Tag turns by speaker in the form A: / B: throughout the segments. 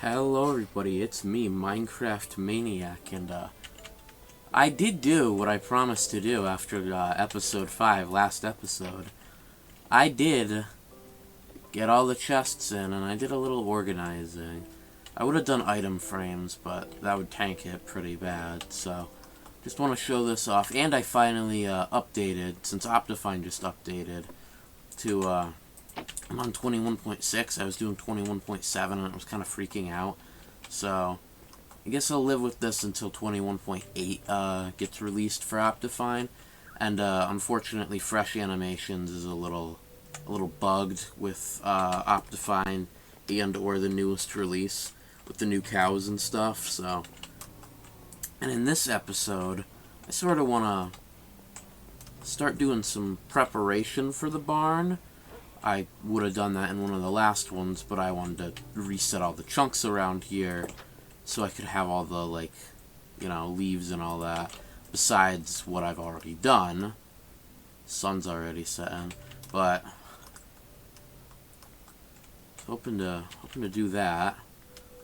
A: Hello everybody, it's me, Minecraft Maniac, and I did do what I promised to do after episode 5, last episode. I did get all the chests in, and I did a little organizing. I would have done item frames, but that would tank it pretty bad, so just want to show this off. And I finally updated, since Optifine just updated, to I'm on 21.6. I was doing 21.7 and it was kind of freaking out. So I guess I'll live with this until 21.8 gets released for Optifine. And unfortunately, Fresh Animations is a little bugged with Optifine and or the newest release with the new cows and stuff. So, and in this episode, I sort of want to start doing some preparation for the barn. I would have done that in one of the last ones, but I wanted to reset all the chunks around here so I could have all the, like, you know, leaves and all that, besides what I've already done. Sun's already setting, but hoping to do that.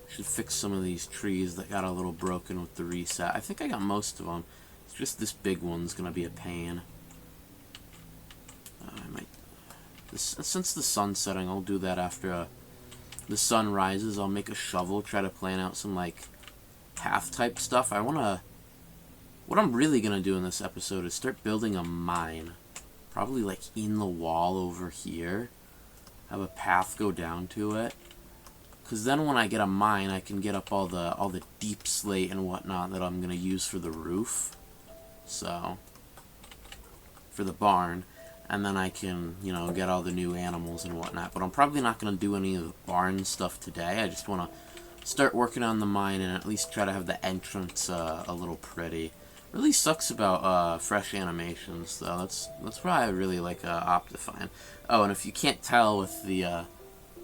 A: Should fix some of these trees that got a little broken with the reset. I think I got most of them. It's just this big one's gonna be a pain. I might. Since the sun's setting, I'll do that after the sun rises. I'll make a shovel, try to plan out some, like, path-type stuff. What I'm really going to do in this episode is start building a mine. Probably, like, in the wall over here. Have a path go down to it. Because then when I get a mine, I can get up all the deep slate and whatnot that I'm going to use for the roof. So, for the barn. And then I can, you know, get all the new animals and whatnot. But I'm probably not going to do any of the barn stuff today. I just want to start working on the mine and at least try to have the entrance a little pretty. Really sucks about Fresh Animations, though. That's why I really like Optifine. Oh, and if you can't tell with the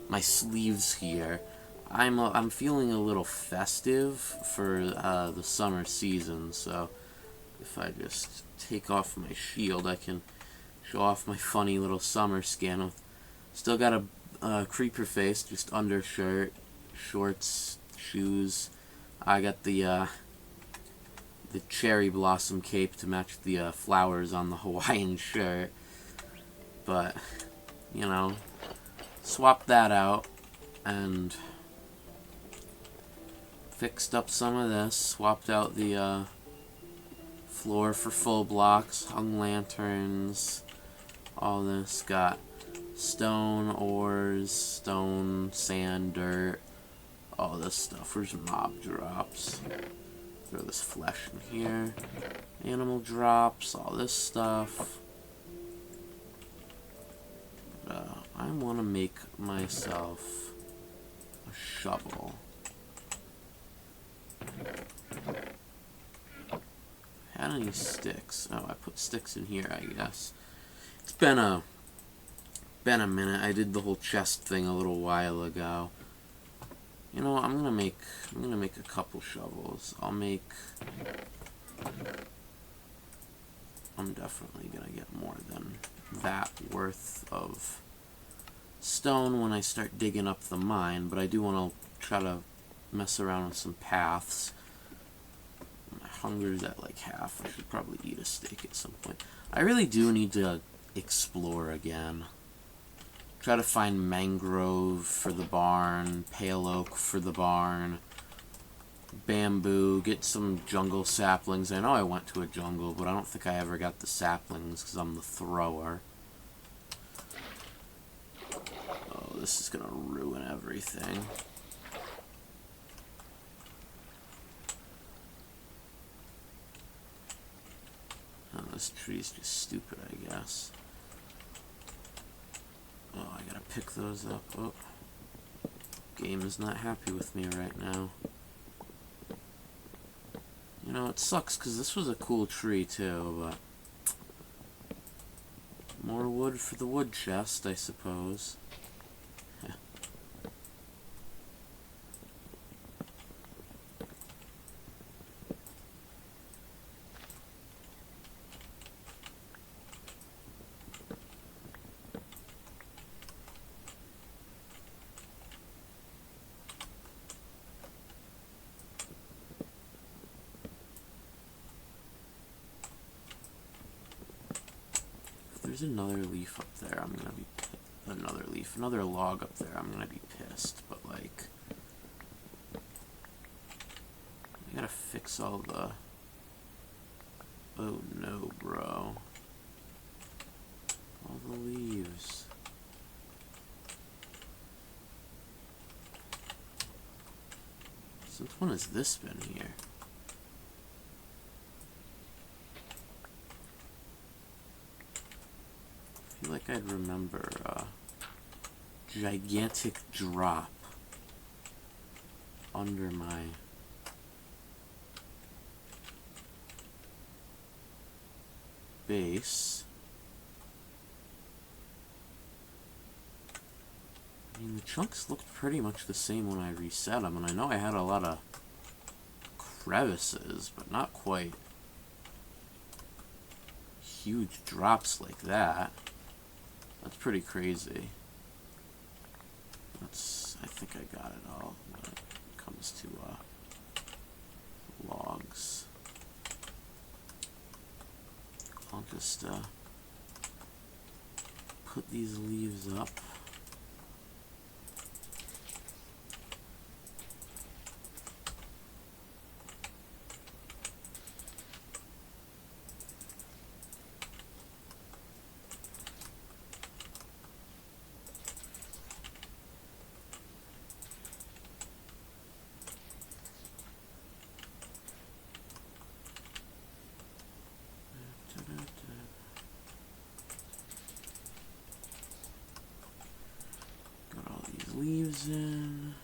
A: my sleeves here, I'm feeling a little festive for the summer season. So if I just take off my shield, I can show off my funny little summer skin. Still got a creeper face, just undershirt, shorts, shoes. I got the cherry blossom cape to match the flowers on the Hawaiian shirt. But, you know, swapped that out and fixed up some of this. Swapped out the floor for full blocks, hung lanterns. All this got stone, ores, stone, sand, dirt, all this stuff. Where's mob drops? Throw this flesh in here. Animal drops, all this stuff. I want to make myself a shovel. Had any sticks? Oh, I put sticks in here, I guess. It's been a minute. I did the whole chest thing a little while ago. You know, I'm gonna make a couple shovels. I'm definitely gonna get more than that worth of stone when I start digging up the mine, but I do want to try to mess around with some paths. My hunger's at like half. I should probably eat a steak at some point. I really do need to explore again. Try to find mangrove for the barn, pale oak for the barn, bamboo, get some jungle saplings. I know I went to a jungle, but I don't think I ever got the saplings because I'm the thrower. Oh, this is gonna ruin everything. Oh, this tree's just stupid, I guess. Oh, I gotta pick those up. Oh. Game is not happy with me right now. You know, it sucks because this was a cool tree too, but more wood for the wood chest, I suppose. there's another leaf up there, I'm gonna be another log up there, I'm gonna be pissed. But like, I gotta fix all the. Oh no, bro! All the leaves. Since when has this been here? I feel like I'd remember a gigantic drop under my base. I mean, the chunks looked pretty much the same when I reset them, and I know I had a lot of crevices, but not quite huge drops like that. That's pretty crazy. I think I got it all when it comes to logs. I'll just put these leaves up. Leaves in.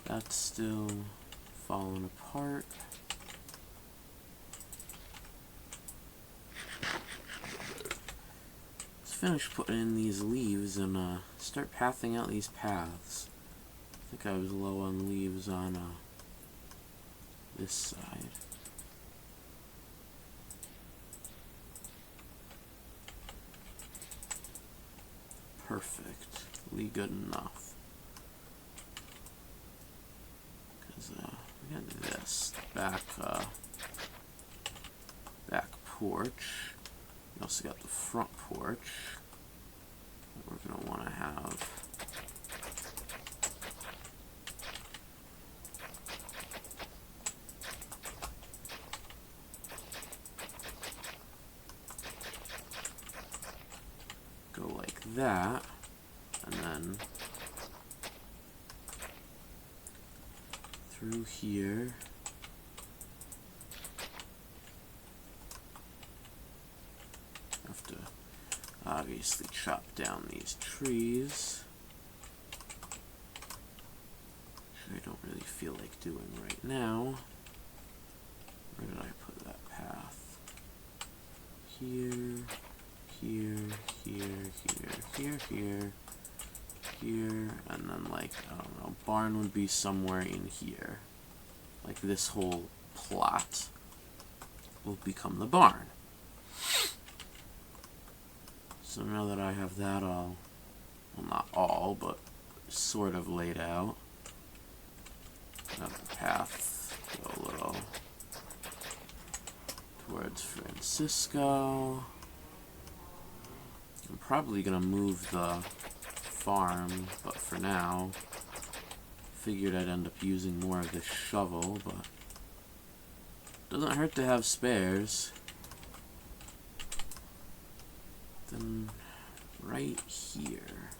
A: That's still falling apart. Let's finish putting in these leaves and start pathing out these paths. I think I was low on leaves on this side. Perfectly good enough. We got this back porch. We also got the front porch that we're gonna want to have. Go like that, and then through here. Have to obviously chop down these trees, which I don't really feel like doing right now. Where did I put that path? Here, here, here, here, here, here, and then, like, I don't know, barn would be somewhere in here. Like, this whole plot will become the barn. So now that I have that all, well, not all, but sort of laid out, have the path go a little towards Francisco. I'm probably gonna move the farm, but for now, figured I'd end up using more of this shovel, but doesn't hurt to have spares. Then right here.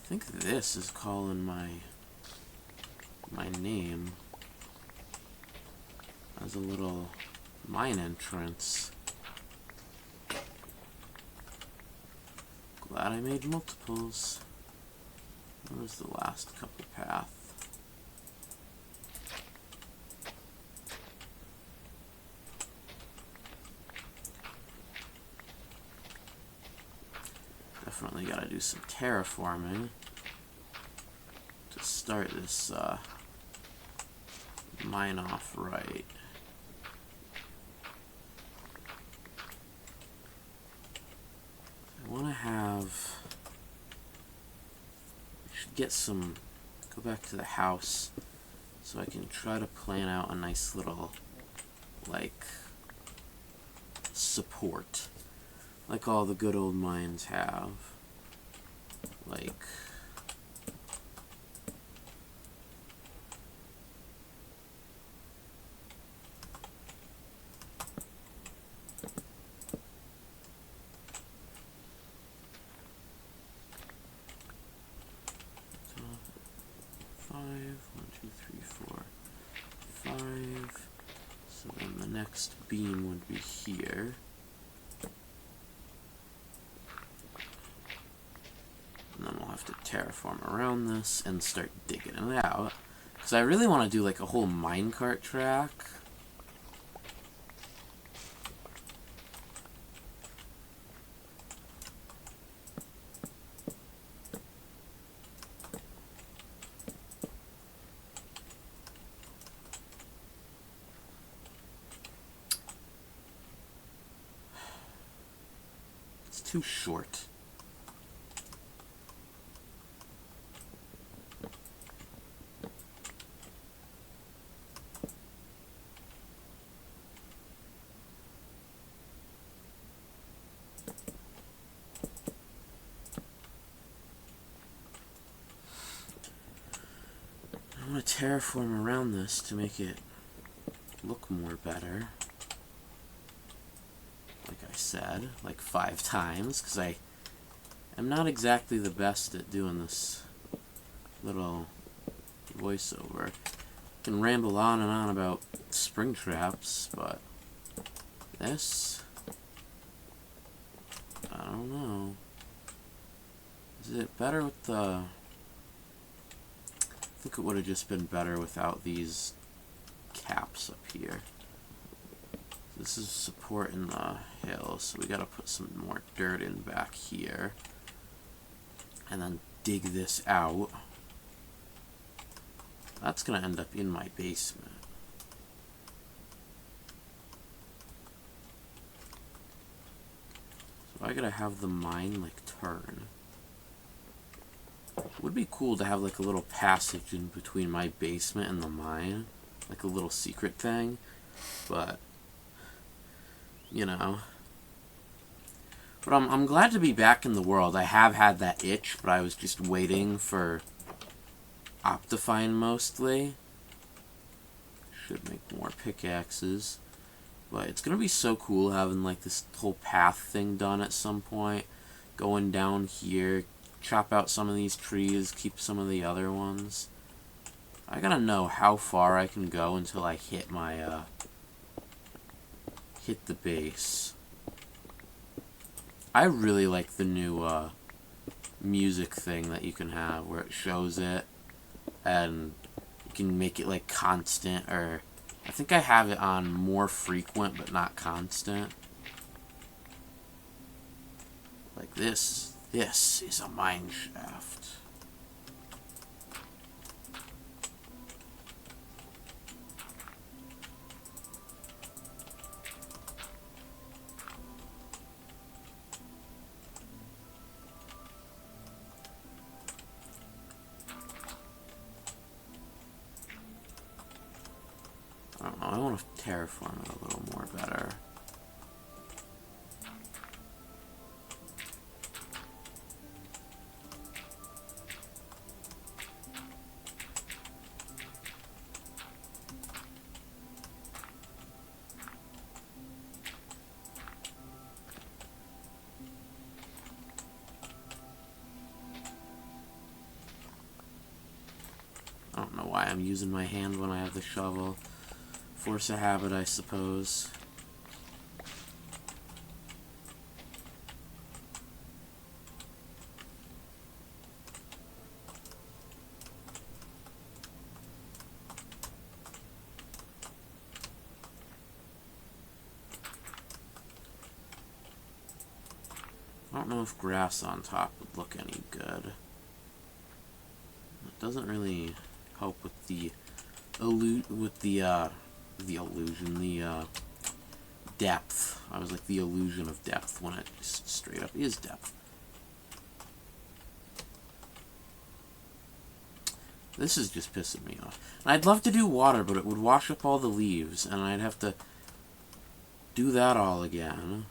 A: I think this is calling my name as a little mine entrance. Glad I made multiples. What was the last couple path? Definitely gotta do some terraforming to start this mine off right. I want to have... I should get some... Go back to the house so I can try to plan out a nice little, like, support. Like all the good old mines have. Like... So then the next beam would be here. And then we'll have to terraform around this and start digging it out. Because I really want to do like a whole minecart track. Too short. I want to terraform around this to make it look more better. Like I said, like 5 times, because I am not exactly the best at doing this little voiceover. I can ramble on and on about spring traps, but this, I don't know. Is it better with the... I think it would have just been better without these caps up here. This is supporting the hill, so we gotta put some more dirt in back here. And then dig this out. That's gonna end up in my basement. So I gotta have the mine, like, turn. It would be cool to have, like, a little passage in between my basement and the mine. Like a little secret thing. But... you know. But I'm glad to be back in the world. I have had that itch, but I was just waiting for Optifine mostly. Should make more pickaxes. But it's gonna be so cool having like this whole path thing done at some point. Going down here, chop out some of these trees, keep some of the other ones. I gotta know how far I can go until I hit my hit the base. I really like the new music thing that you can have where it shows it and you can make it like constant, or I think I have it on more frequent but not constant. Like this is a mineshaft. I don't know, I want to terraform it a little more better. I don't know why I'm using my hand when I have the shovel. Force of habit, I suppose. I don't know if grass on top would look any good. It doesn't really help with the illusion, the depth. I was like the illusion of depth when it just straight up is depth. This is just pissing me off. And I'd love to do water, but it would wash up all the leaves, and I'd have to do that all again.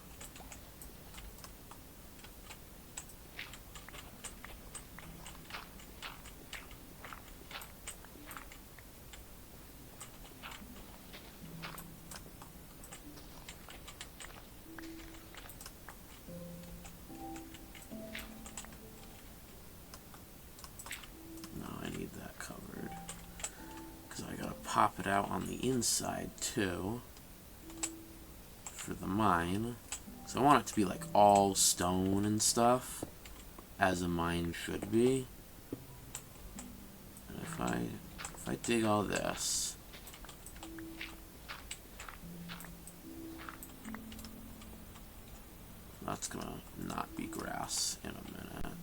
A: Pop it out on the inside too for the mine. So I want it to be like all stone and stuff, as a mine should be. And if I dig all this, that's gonna not be grass in a minute.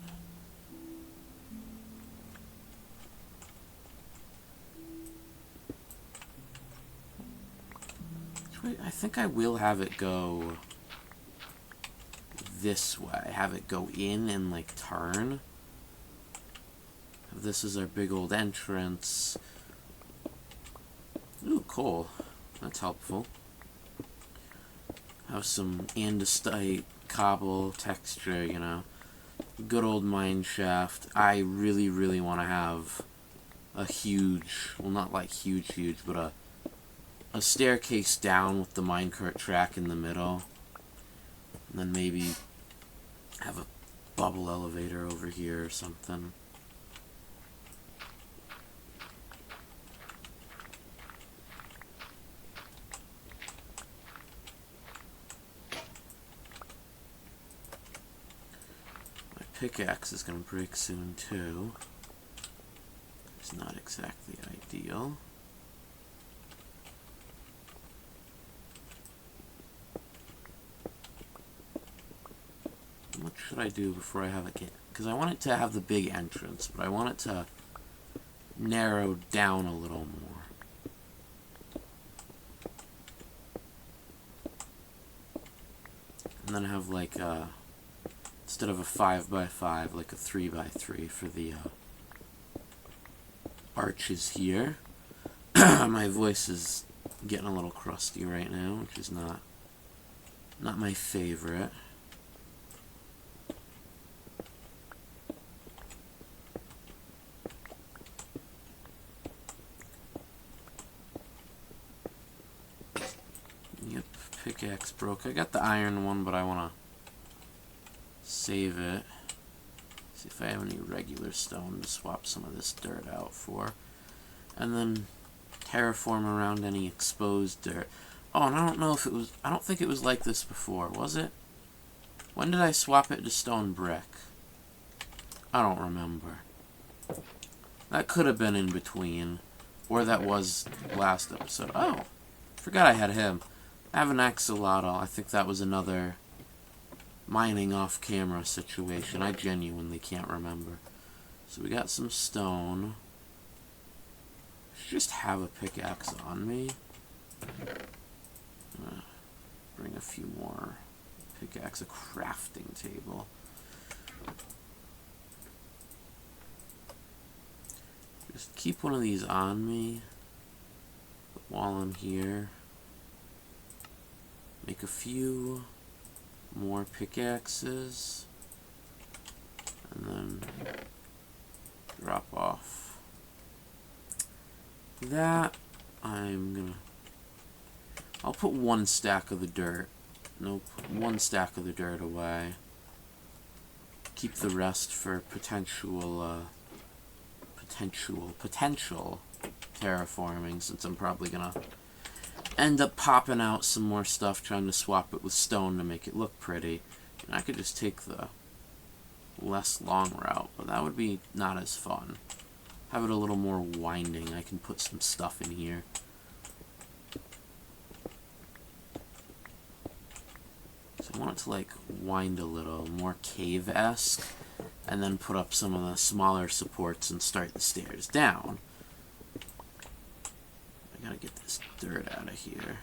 A: I think I will have it go this way. Have it go in and like turn. This is our big old entrance. Ooh, cool. That's helpful. Have some andesite cobble texture, you know. Good old mineshaft. I really, really want to have a huge, well, not like huge, but a staircase down with the minecart track in the middle, and then maybe have a bubble elevator over here or something. My pickaxe is going to break soon too. It's not exactly ideal. What should I do before I have it get? Because I want it to have the big entrance, but I want it to narrow down a little more. And then have like instead of a 5x5, like a 3x3 for the arches here. My voice is getting a little crusty right now, which is not my favorite. Pickaxe broke. I got the iron one, but I want to save it. See if I have any regular stone to swap some of this dirt out for. And then terraform around any exposed dirt. Oh, and I don't know if it was... I don't think it was like this before, was it? When did I swap it to stone brick? I don't remember. That could have been in between. Or that was last episode. Oh, forgot I had him. I have an axolotl. I think that was another mining off camera situation. I genuinely can't remember. So we got some stone. I should just have a pickaxe on me. Bring a few more. Pickaxe, a crafting table. Just keep one of these on me. While I'm here. Make a few more pickaxes, and then drop off that. I'll put one stack of the dirt. Nope, one stack of the dirt away. Keep the rest for potential terraforming, since I'm probably gonna end up popping out some more stuff, trying to swap it with stone to make it look pretty. And I could just take the less long route, but that would be not as fun. Have it a little more winding. I can put some stuff in here. So I want it to like wind a little, more cave-esque, and then put up some of the smaller supports and start the stairs down. Gotta get this dirt out of here.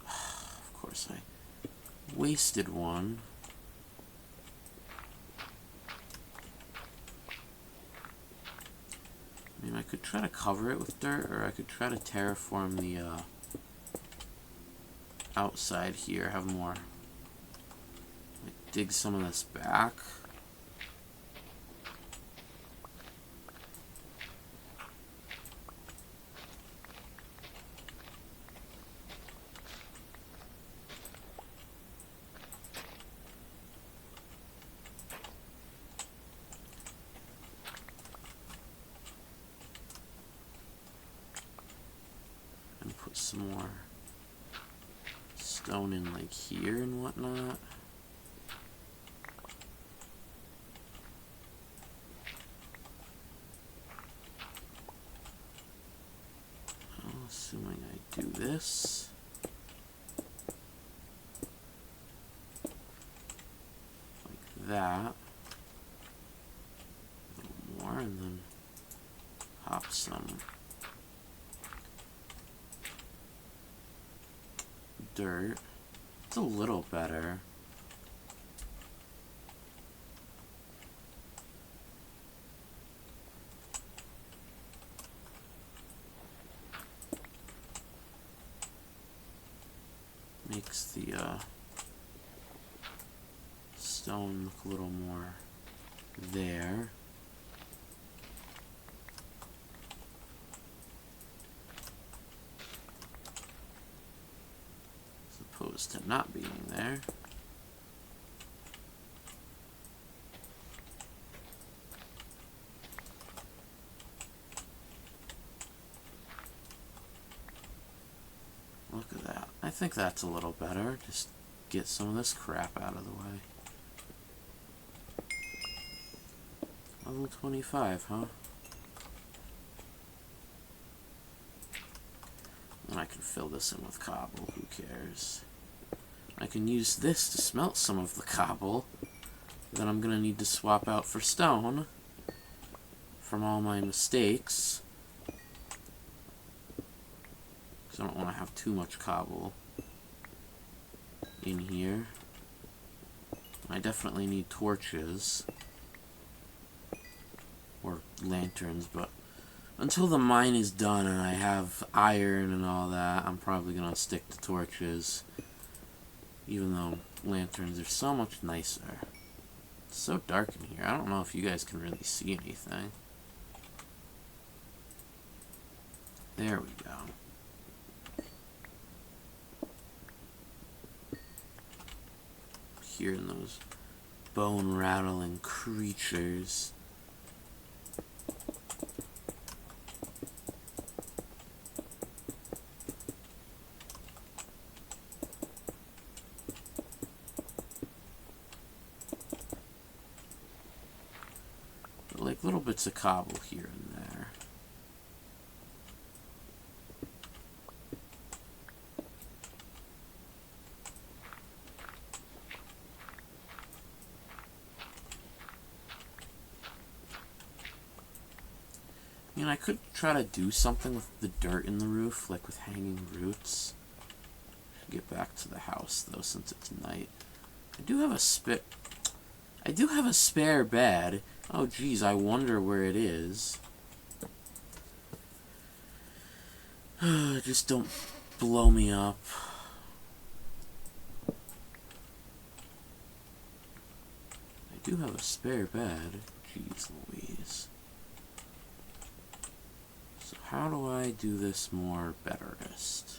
A: Of course, I wasted one. I mean, I could try to cover it with dirt, or I could try to terraform the outside here, have more, like, dig some of this back. And put some more stone in, like, here and whatnot. Well, assuming I do this. Like that. A little more, and then pop some dirt. It's a little better. Makes the stone look a little more there. Opposed to not being there. Look at that. I think that's a little better. Just get some of this crap out of the way. Level 25, huh? And I can fill this in with cobble, who cares? I can use this to smelt some of the cobble that I'm gonna need to swap out for stone from all my mistakes. Because I don't want to have too much cobble in here. I definitely need torches. Or lanterns, but until the mine is done and I have iron and all that, I'm probably gonna stick to torches. Even though lanterns are so much nicer. It's so dark in here. I don't know if you guys can really see anything. There we go. Hearing those bone rattling creatures. Like little bits of cobble here and there. I mean, I could try to do something with the dirt in the roof, like with hanging roots. Should get back to the house though, since it's night. I do have a spare bed. Oh geez, I wonder where it is. Just don't blow me up. I do have a spare bed. Jeez Louise. So how do I do this more betterest?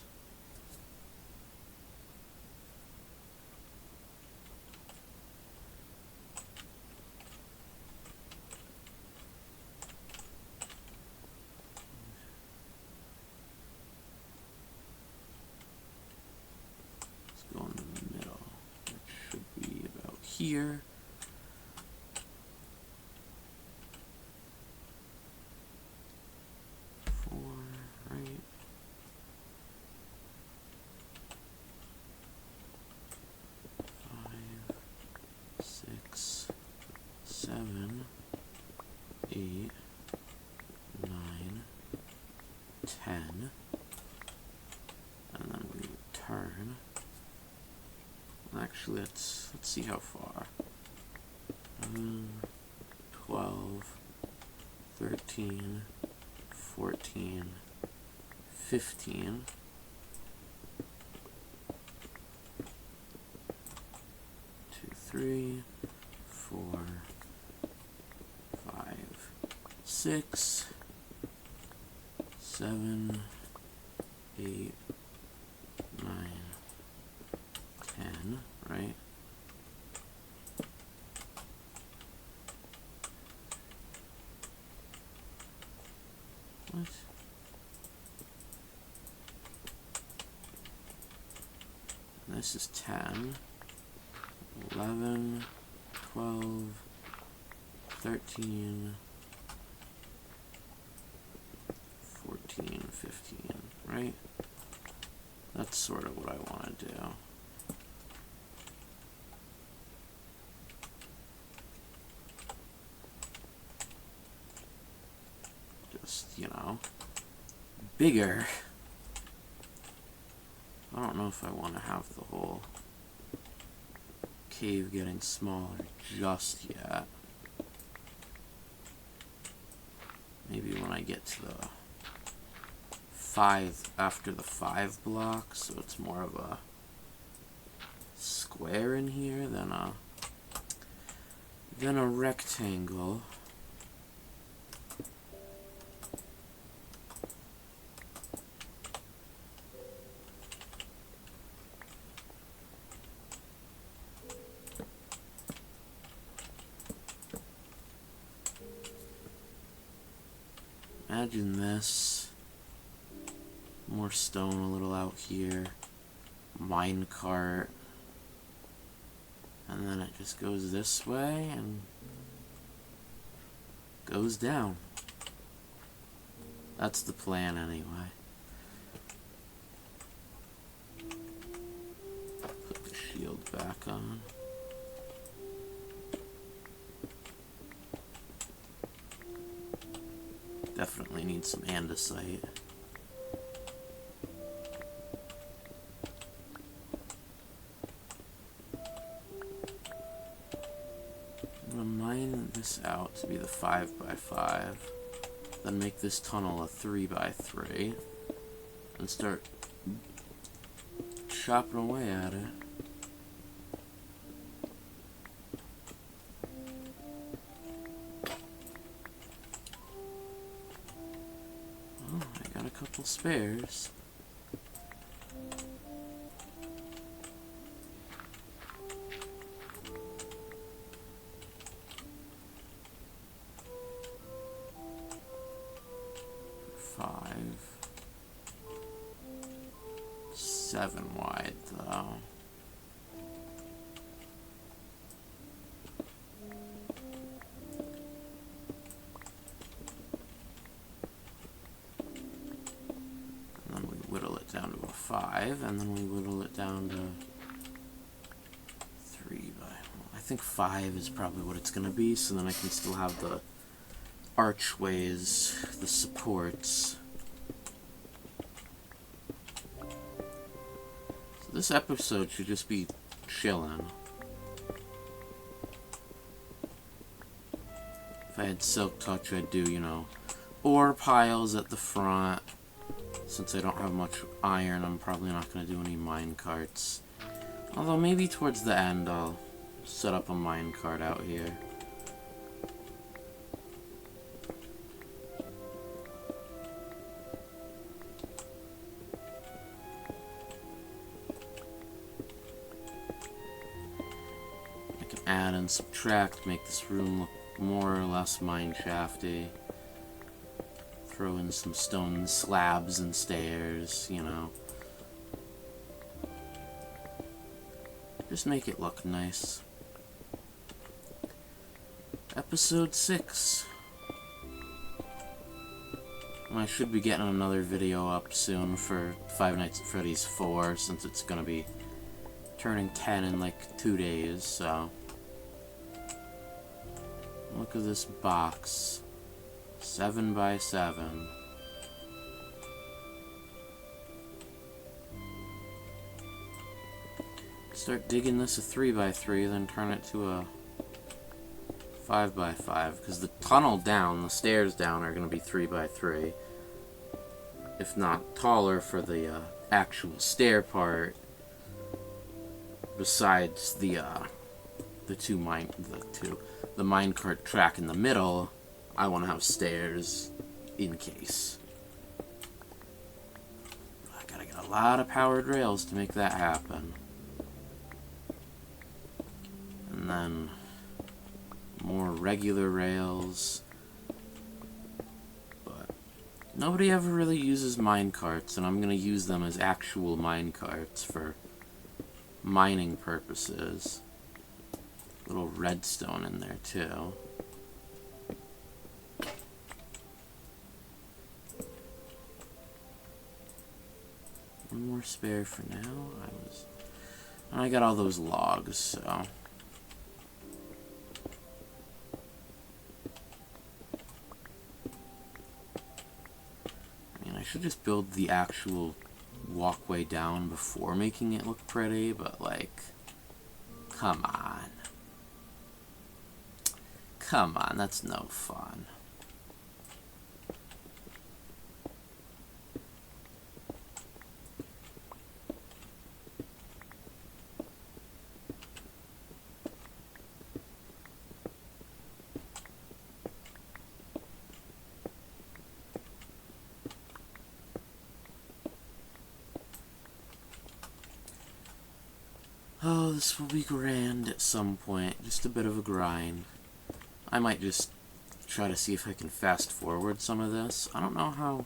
A: Go in the middle. It should be about here. Right. Five. 7, 8, 9, 10, and then we turn. Actually, let's see how far. 12, 13, 14, 15. 2, 3, 4, 5, 6, 7, 8, 9, 10, right? What? This is 10, 11, 12, 13, 14, 15, right? That's sort of what I want to do. Just, you know, bigger. I don't know if I want to have the whole cave getting smaller just yet. Maybe when I get to the 5, after the 5 blocks, so it's more of a square in here than a rectangle. Imagine this. More stone a little out here. Minecart. And then it just goes this way and goes down. That's the plan anyway. Put the shield back on. Definitely need some andesite. I'm gonna mine this out to be the 5x5. Then make this tunnel a 3x3. And start chopping away at it. Couple spares. Five. 7 wide though. Down to a 5, and then we whittle it down to 3 by, well, I think 5 is probably what it's gonna be, so then I can still have the archways, the supports. So this episode should just be chillin'. If I had Silk Touch, I'd do, you know, ore piles at the front. Since I don't have much iron, I'm probably not going to do any mine carts. Although maybe towards the end I'll set up a mine cart out here. I can add and subtract, make this room look more or less Mineshafty. Throw in some stone slabs and stairs, you know. Just make it look nice. Episode 6. I should be getting another video up soon for Five Nights at Freddy's 4, since it's gonna be turning 10 in like 2 days, so. Look at this box. 7 by 7. Start digging this a 3 by 3, then turn it to a 5 by 5, because the tunnel down, the stairs down, are going to be 3 by 3. If not taller for the actual stair part. Besides the minecart track in the middle, I want to have stairs in case. I gotta get a lot of powered rails to make that happen. And then more regular rails. But nobody ever really uses minecarts, and I'm gonna use them as actual minecarts for mining purposes. Little redstone in there too. One more spare for now. I got all those logs, so I mean, I should just build the actual walkway down before making it look pretty, but like, come on. Come on, that's no fun. Oh, this will be grand at some point. Just a bit of a grind. I might just try to see if I can fast forward some of this. I don't know how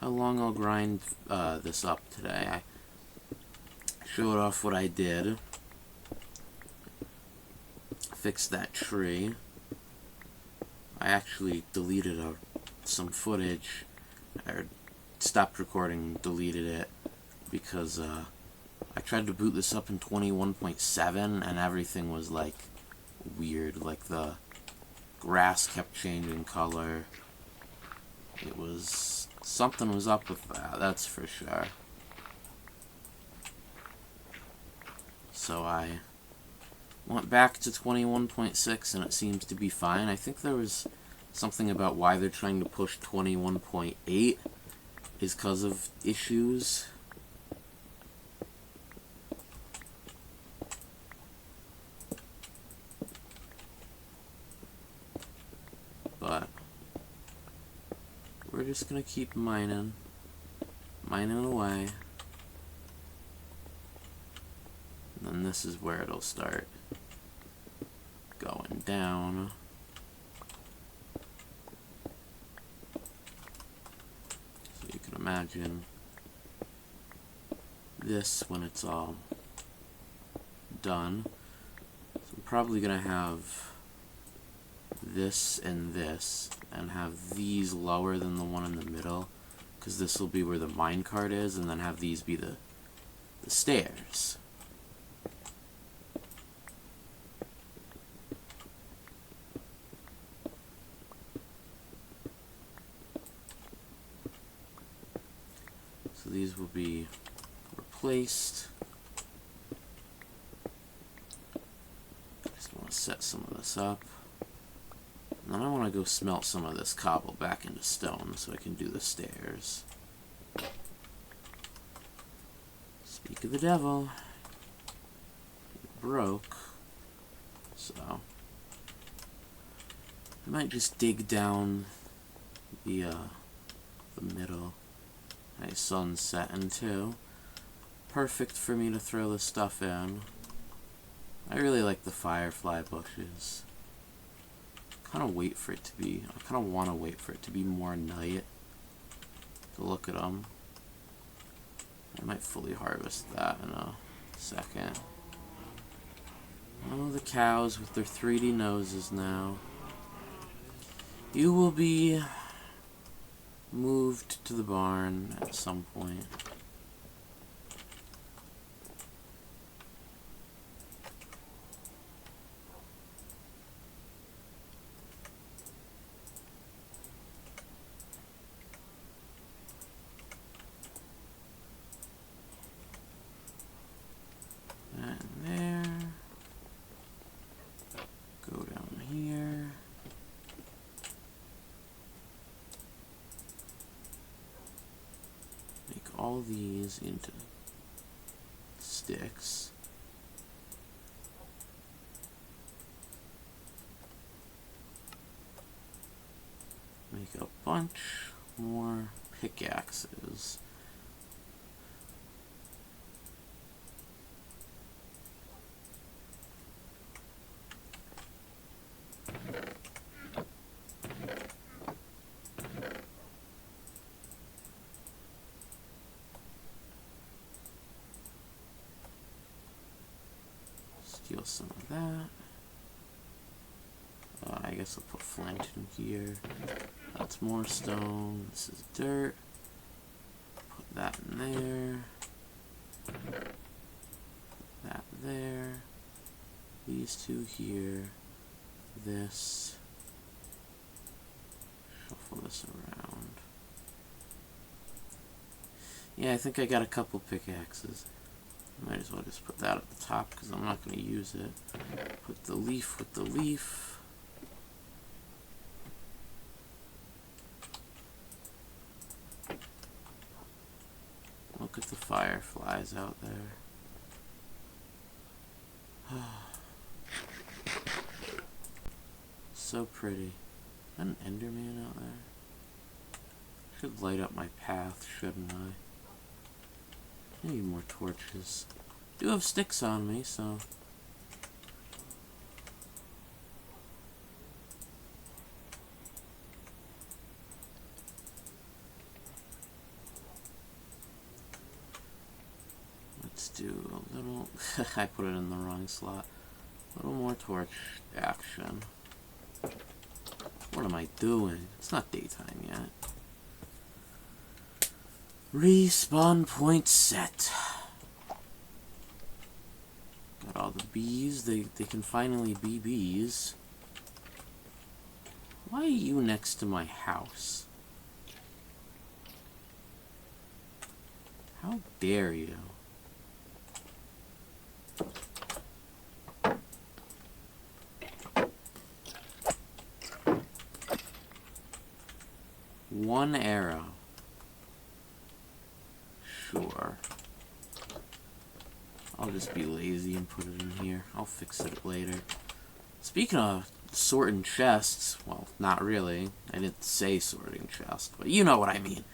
A: long I'll grind this up today. I showed off what I did. Fixed that tree. I actually deleted some footage. I stopped recording, deleted it, because I tried to boot this up in 21.7 and everything was like weird. Like the grass kept changing color. It was... something was up with that, that's for sure. So I went back to 21.6 and it seems to be fine. I think there was something about why they're trying to push 21.8 is because of issues. But we're just gonna keep mining away. And then this is where it'll start going down. So you can imagine this when it's all done. So I'm probably gonna have this and have these lower than the one in the middle, because this will be where the minecart is, and then have these be the stairs. So these will be replaced. Just want to set some of this up. And then I want to go smelt some of this cobble back into stone so I can do the stairs. Speak of the devil. It broke. So I might just dig down the middle. Nice sun setting too. Perfect for me to throw this stuff in. I really like the firefly bushes. I kind of want to wait for it to be more night to look at them. I might fully harvest that in a second. Oh, the cows with their 3D noses now. You will be moved to the barn at some point. all these into sticks. Make a bunch more pickaxes. Steal some of that. I guess I'll put flint in here. That's more stone. This is dirt. Put that in there. That there. These two here. This. Shuffle this around. Yeah, I think I got a couple pickaxes. Might as well just put that at the top because I'm not going to use it. Put the leaf with the leaf. Look at the fireflies out there. So pretty. Is that an Enderman out there? Should light up my path, shouldn't I? I need more torches. Do have sticks on me, so... let's do a little... I put it in the wrong slot. A little more torch action. What am I doing? It's not daytime yet. Respawn point set. Got all the bees. They can finally be bees. Why are you next to my house? How dare you? One arrow. Sure. I'll just be lazy and put it in here. I'll fix it later. Speaking of sorting chests, well, not really. I didn't say sorting chest, but you know what I mean.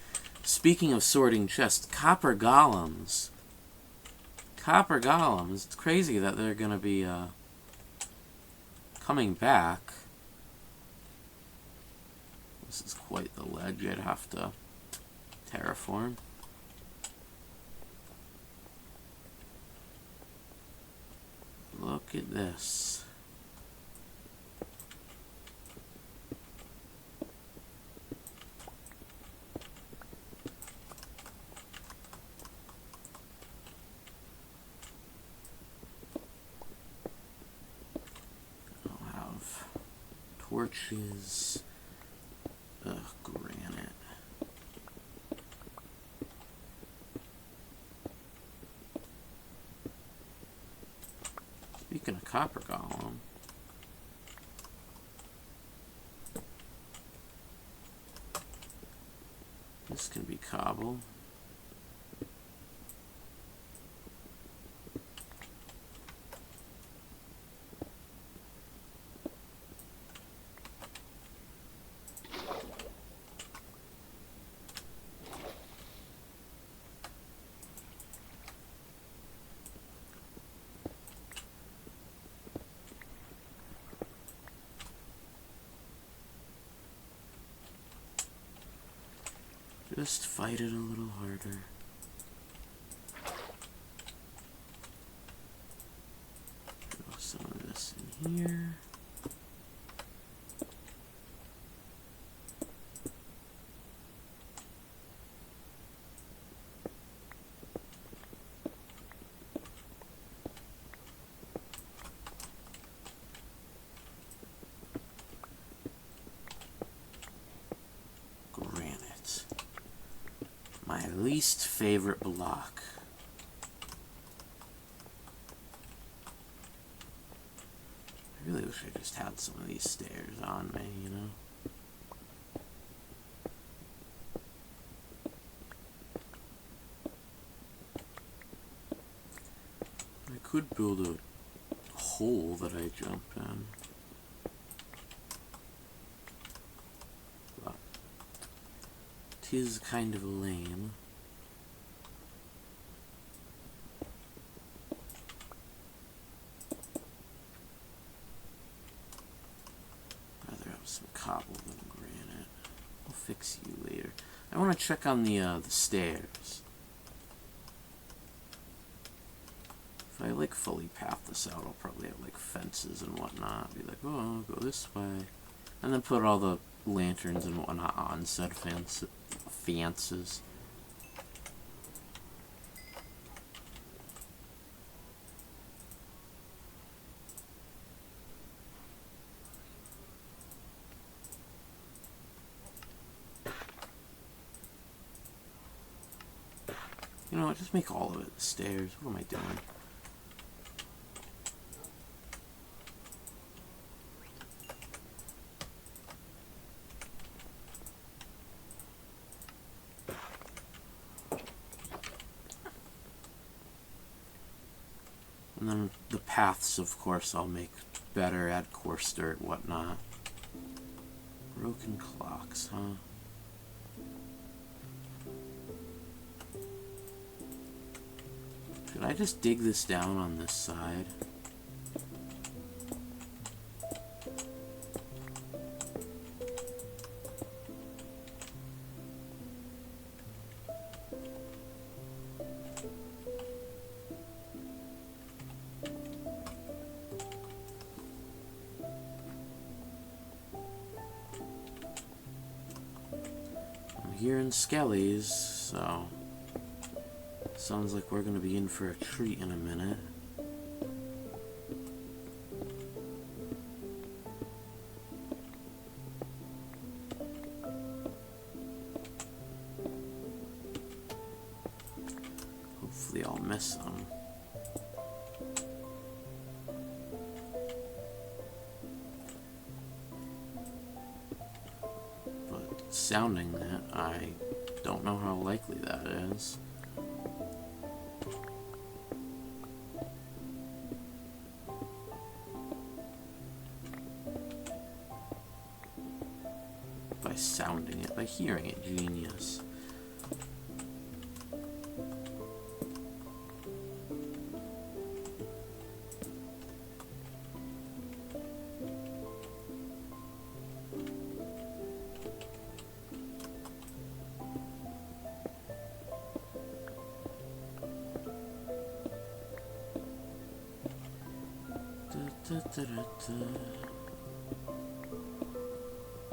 A: Speaking of sorting chests, copper golems. Copper golems. It's crazy that they're gonna be coming back. This is quite the ledge I'd have to terraform. Look at this. I'll have torches. Ugh, granite. Speaking of copper golem, this can be cobble. Just fight it a little harder. Throw some of this in here. My least favorite block. I really wish I just had some of these stairs on me, you know? could build a hole that I jump in. But 'tis kind of lame. Rather have some cobble than granite. I'll fix you later. I want to check on the stairs. If I like fully path this out, I'll probably have like fences and whatnot. Be like, oh, I'll go this way, and then put all the lanterns and whatnot on said fances. You know what? Just make all of it stairs. What am I doing? And then the paths, of course, I'll make better, add coarse dirt, whatnot. Broken clocks, huh? Should I just dig this down on this side? Here in Skelly's, so sounds like we're gonna be in for a treat in a minute. Hopefully I'll miss them. Sounding that, I don't know how likely that is. By sounding it, by hearing it, genius.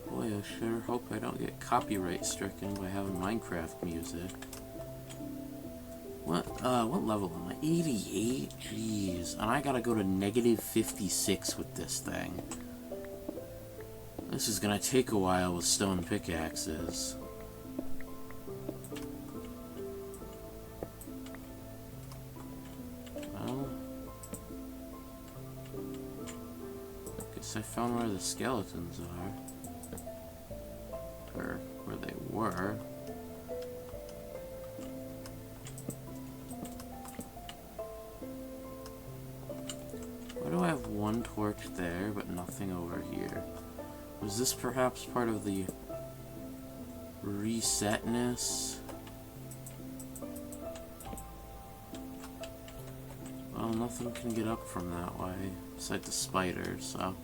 A: Boy, I sure hope I don't get copyright stricken by having Minecraft music. What level am I? 88? Jeez. And I gotta go to negative 56 with this thing. This is gonna take a while with stone pickaxes. Well, I found where the skeletons are. Or where they were. Why do I have one torch there, but nothing over here? Was this perhaps part of the resetness? Well, nothing can get up from that way, besides the spiders, so...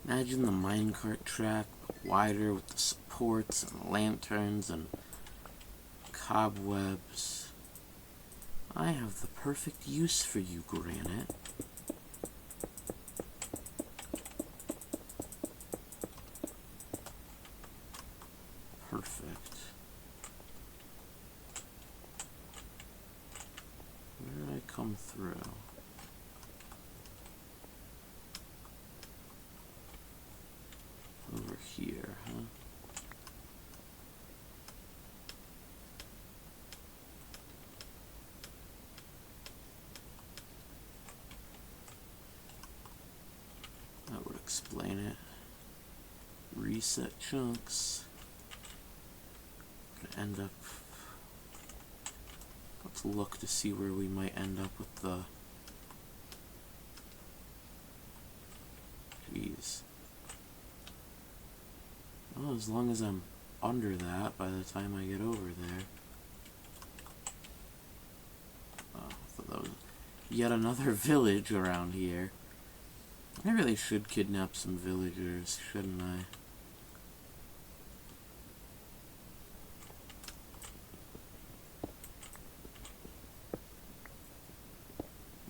A: Imagine the minecart track, wider with the supports and lanterns and cobwebs. I have the perfect use for you, Granite. explain it. Reset chunks. Gonna end up. Let's look to see where we might end up with the. Jeez. Well, as long as I'm under that by the time I get over there. Oh, I thought that was yet another village around here. I really should kidnap some villagers, shouldn't I?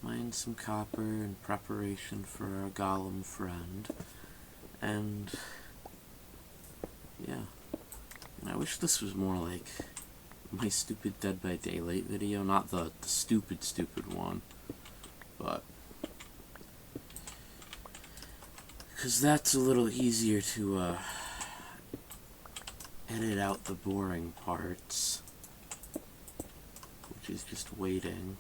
A: Mine some copper in preparation for our golem friend. And yeah. And I wish this was more like my stupid Dead by Daylight video, not the stupid one. But because that's a little easier to edit out the boring parts, which is just waiting.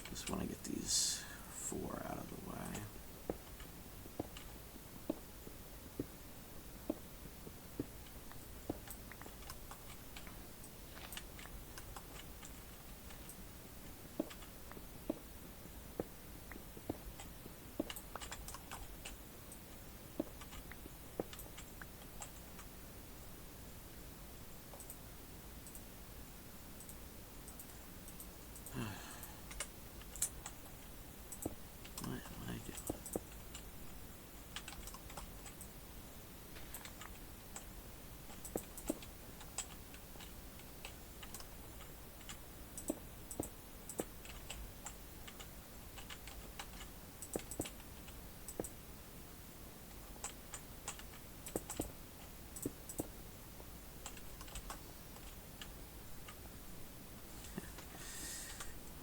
A: Just want to get these 4 out of the way.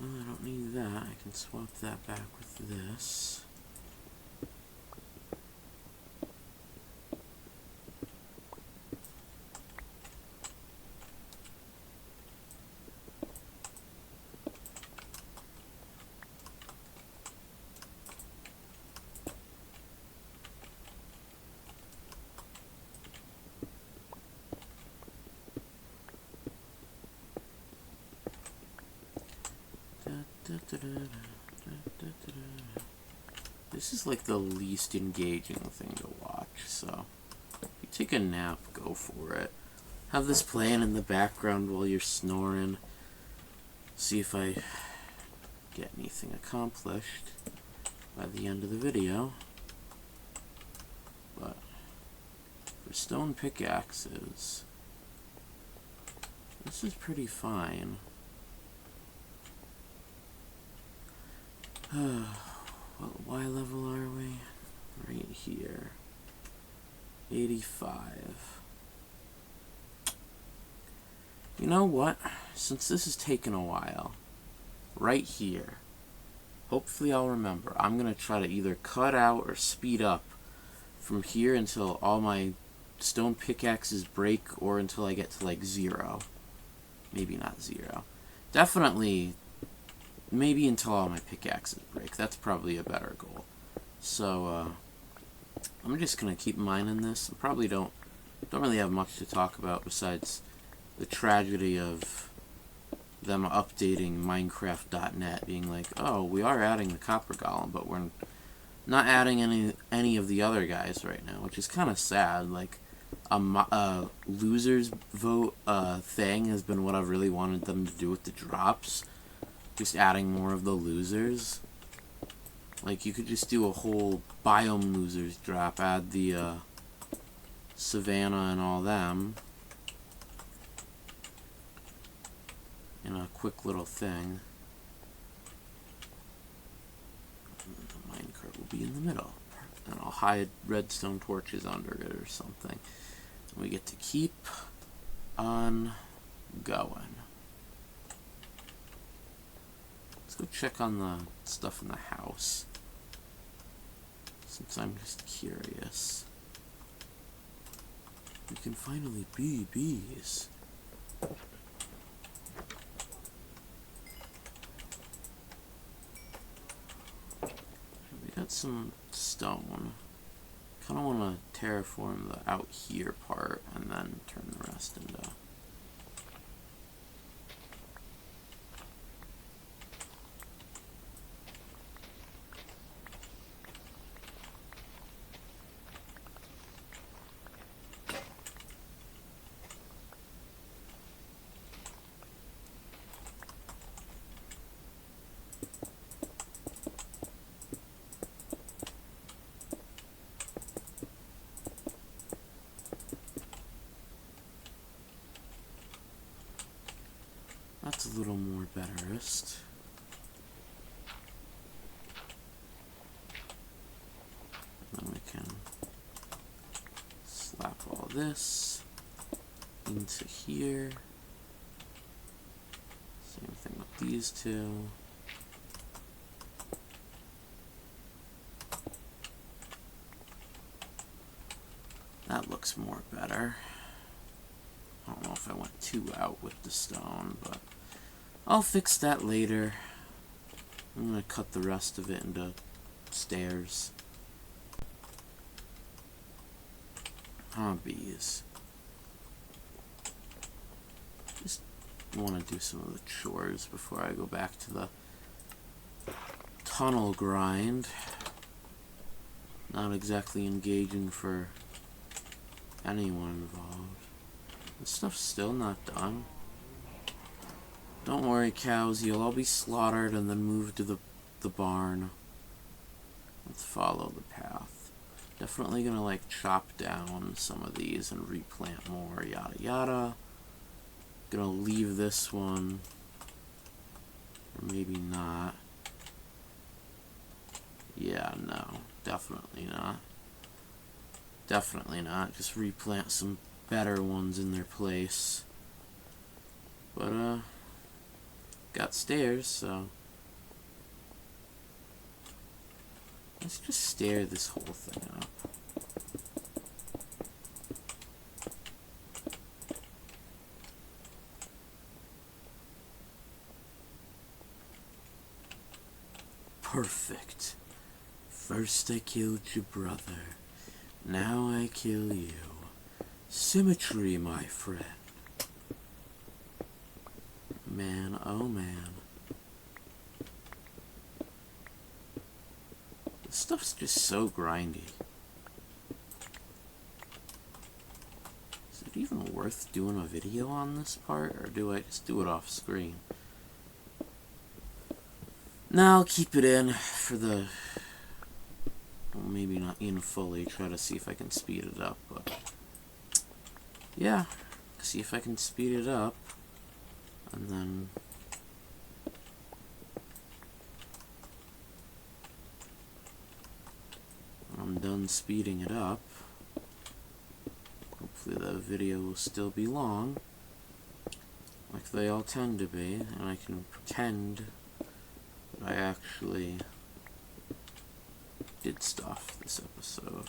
A: Well, I don't need that. I can swap that back with this. This is like the least engaging thing to watch, so if you take a nap, go for it. Have this playing in the background while you're snoring. See if I get anything accomplished by the end of the video. But for stone pickaxes, this is pretty fine. What Y level are we? Right here. 85. You know what? Since this has taken a while, right here, hopefully I'll remember. I'm going to try to either cut out or speed up from here until all my stone pickaxes break, or until I get to like 0. Maybe not 0. Definitely, maybe until all my pickaxes break. That's probably a better goal. So, I'm just going to keep mining this. I probably don't really have much to talk about besides the tragedy of them updating Minecraft.net, being like, oh, we are adding the copper golem, but we're not adding any of the other guys right now, which is kind of sad. Like, a losers vote thing has been what I've really wanted them to do with the drops. Just adding more of the losers. Like, you could just do a whole biome losers drop, add the savannah and all them in a quick little thing. And the minecart will be in the middle. And I'll hide redstone torches under it or something. We get to keep on going. Let's go check on the stuff in the house, since I'm just curious. We can finally be bees. I got some stone. Kind of want to terraform the out here part and then turn the rest into... That's a little more betterist. Then we can slap all this into here. Same thing with these two. That looks more better. I don't know if I went too out with the stone, but I'll fix that later. I'm gonna cut the rest of it into stairs. Hobbies. Just want to do some of the chores before I go back to the tunnel grind. Not exactly engaging for anyone involved. This stuff's still not done. Don't worry, cows, you'll all be slaughtered and then moved to the barn. Let's follow the path. Definitely gonna like chop down some of these and replant more, yada yada. Gonna leave this one, or maybe not. Yeah, no, definitely not. Definitely not. Just replant some better ones in their place. But, got stairs, so let's just stair this whole thing up. Perfect. First I killed your brother, now I kill you. Symmetry, my friend. Man, oh man. This stuff's just so grindy. Is it even worth doing a video on this part, or do I just do it off screen? No, I'll keep it in for the... Well, maybe not in fully, try to see if I can speed it up, but... Yeah, see if I can speed it up, and then... when I'm done speeding it up, hopefully the video will still be long, like they all tend to be, and I can pretend that I actually did stuff this episode.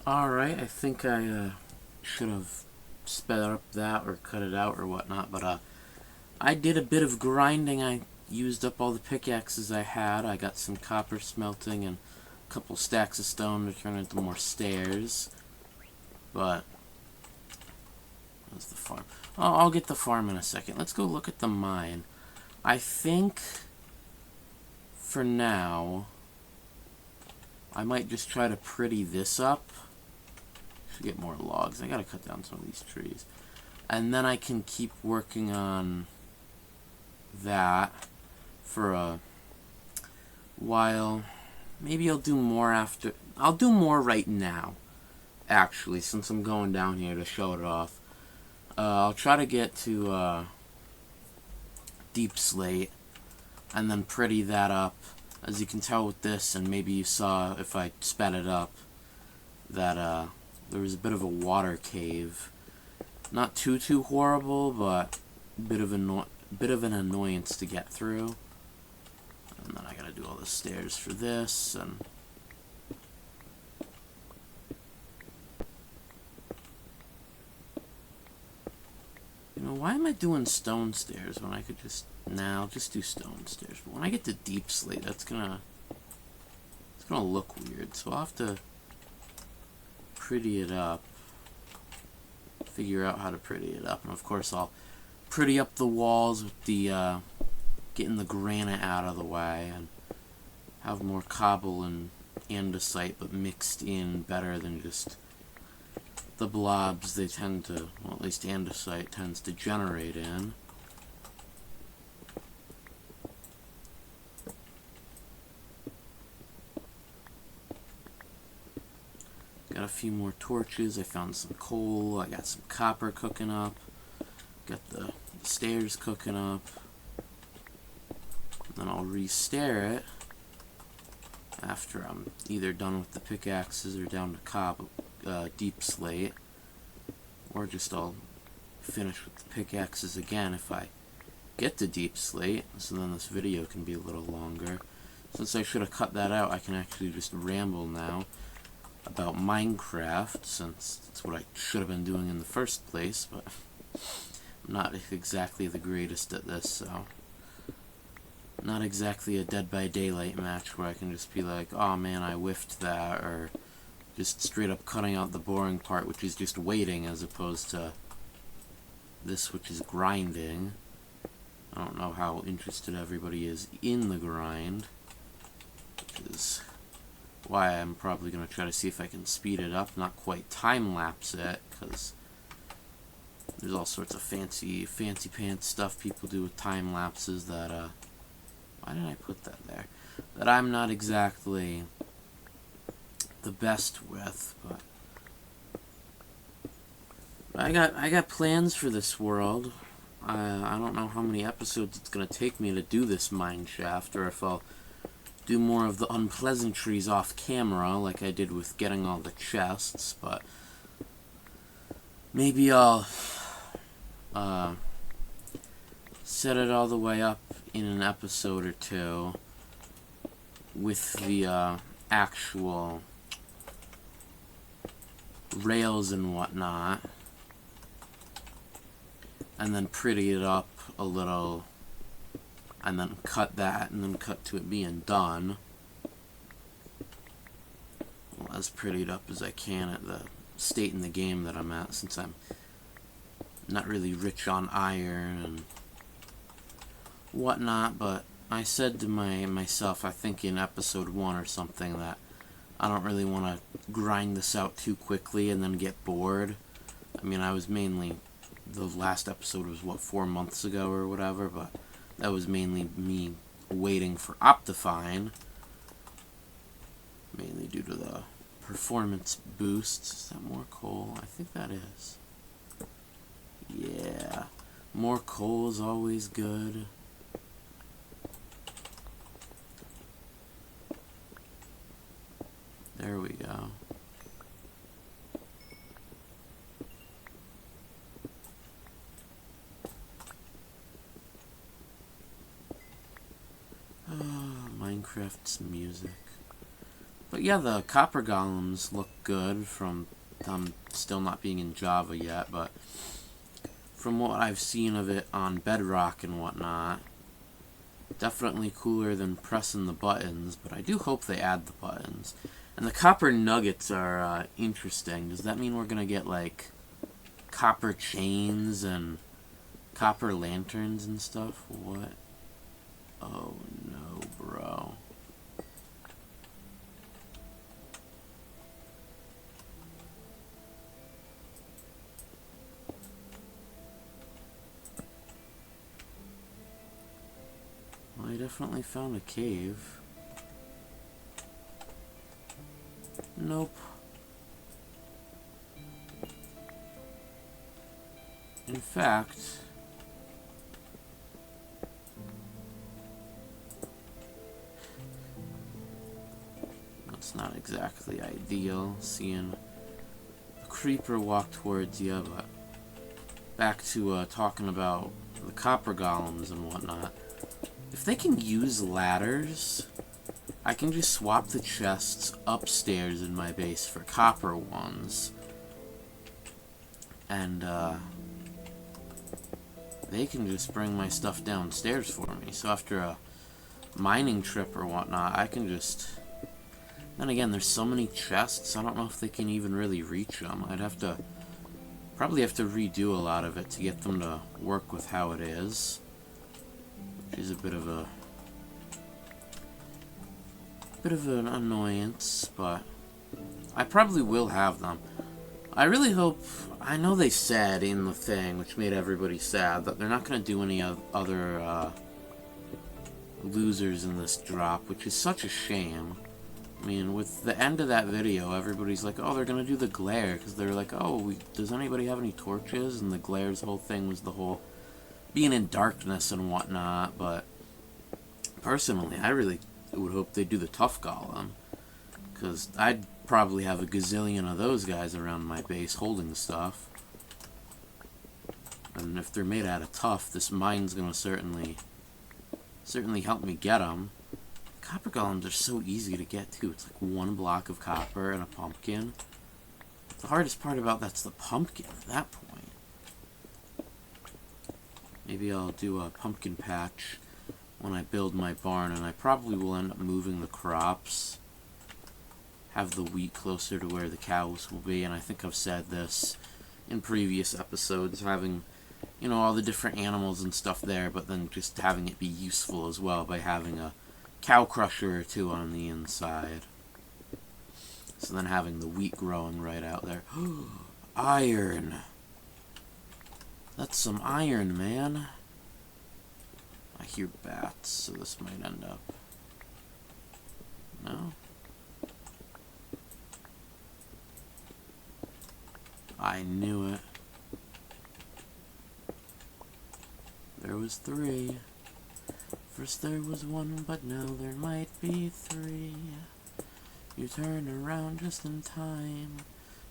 A: Alright, I think I should have sped up that or cut it out or whatnot, but I did a bit of grinding. I used up all the pickaxes I had. I got some copper smelting and a couple stacks of stone to turn into more stairs. But where's the farm? Oh, I'll get the farm in a second. Let's go look at the mine. I think for now I might just try to pretty this up. Should get more logs. I gotta cut down some of these trees. And then I can keep working on that for a while. Maybe I'll do more after. I'll do more right now, actually, since I'm going down here to show it off. I'll try to get to deepslate and then pretty that up. As you can tell with this, and maybe you saw if I sped it up, that there was a bit of a water cave. Not too horrible, but a bit of an annoyance to get through. And then I gotta do all the stairs for this, and you know, why am I doing stone stairs when I could just I'll just do stone stairs. But when I get to deepslate, it's gonna look weird, so I'll have to pretty it up. Figure out how to pretty it up, and of course I'll pretty up the walls with the getting the granite out of the way, and have more cobble and andesite, but mixed in better than just the blobs they tend to, well, at least andesite tends to generate in. Got a few more torches, I found some coal, I got some copper cooking up, got the stairs cooking up. Then I'll re-stair it after I'm either done with the pickaxes or down to deepslate, or just I'll finish with the pickaxes again if I get to deepslate, so then this video can be a little longer. Since I should have cut that out, I can actually just ramble now about Minecraft, since that's what I should have been doing in the first place, but I'm not exactly the greatest at this, so not exactly a Dead by Daylight match where I can just be like, oh man, I whiffed that, or just straight up cutting out the boring part, which is just waiting, as opposed to this, which is grinding. I don't know how interested everybody is in the grind, which is why I'm probably going to try to see if I can speed it up, not quite time-lapse it, because there's all sorts of fancy pants stuff people do with time-lapses that, why did I put that there? That I'm not exactly the best with, but I got plans for this world. I don't know how many episodes it's gonna take me to do this mineshaft, or if I'll do more of the unpleasantries off camera, like I did with getting all the chests. But maybe I'll set it all the way up in an episode or two with the actual rails and whatnot, and then pretty it up a little, and then cut that, and then cut to it being done. Well, as prettied up as I can at the state in the game that I'm at, since I'm not really rich on iron and whatnot. But I said to myself, I think in episode 1 or something, that I don't really want to grind this out too quickly and then get bored. I mean, I was mainly, the last episode was, what, 4 months ago or whatever, but that was mainly me waiting for Optifine, mainly due to the performance boosts. Is that more coal? I think that is. Yeah, more coal is always good. There we go. Minecraft's music. But yeah, the copper golems look good from them still not being in Java yet, but from what I've seen of it on Bedrock and whatnot, definitely cooler than pressing the buttons, but I do hope they add the buttons. And the copper nuggets are interesting. Does that mean we're gonna get, like, copper chains and copper lanterns and stuff? What? Oh no, bro. I definitely found a cave. Nope. In fact, that's not exactly ideal, seeing a creeper walk towards you, but back to talking about the copper golems and whatnot. If they can use ladders, I can just swap the chests upstairs in my base for copper ones. And, they can just bring my stuff downstairs for me. So after a mining trip or whatnot, I can just... Then again, there's so many chests, I don't know if they can even really reach them. I'd have to... Probably have to redo a lot of it to get them to work with how it is. Which is a bit of an annoyance, but I probably will have them. I really hope... I know they said in the thing, which made everybody sad, that they're not going to do any other losers in this drop, which is such a shame. I mean, with the end of that video, everybody's like, oh, they're going to do the glare, because they're like, oh, does anybody have any torches? And the glare's whole thing was the whole being in darkness and whatnot, but personally, I really would hope they do the tough golem, because I'd probably have a gazillion of those guys around my base holding stuff. And if they're made out of tough, this mine's gonna certainly help me get them. Copper golems are so easy to get too. It's like one block of copper and a pumpkin. The hardest part about that's the pumpkin at that point. Maybe I'll do a pumpkin patch when I build my barn, and I probably will end up moving the crops. Have the wheat closer to where the cows will be, and I think I've said this in previous episodes, having, you know, all the different animals and stuff there, but then just having it be useful as well by having a cow crusher or two on the inside. So then having the wheat growing right out there. Iron! That's some iron, man. I hear bats, so this might end up... No? I knew it. There was 3. First there was 1, but now there might be 3. You turned around just in time.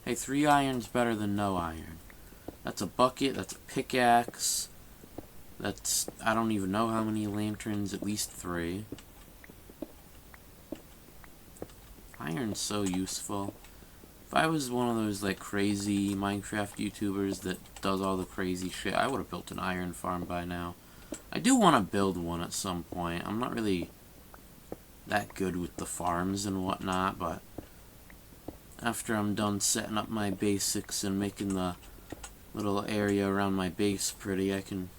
A: Hey, 3 iron's better than no iron. That's a bucket, that's a pickaxe. That's, I don't even know how many lanterns, at least 3. Iron's so useful. If I was one of those, like, crazy Minecraft YouTubers that does all the crazy shit, I would have built an iron farm by now. I do want to build one at some point. I'm not really that good with the farms and whatnot, but after I'm done setting up my basics and making the little area around my base pretty, I can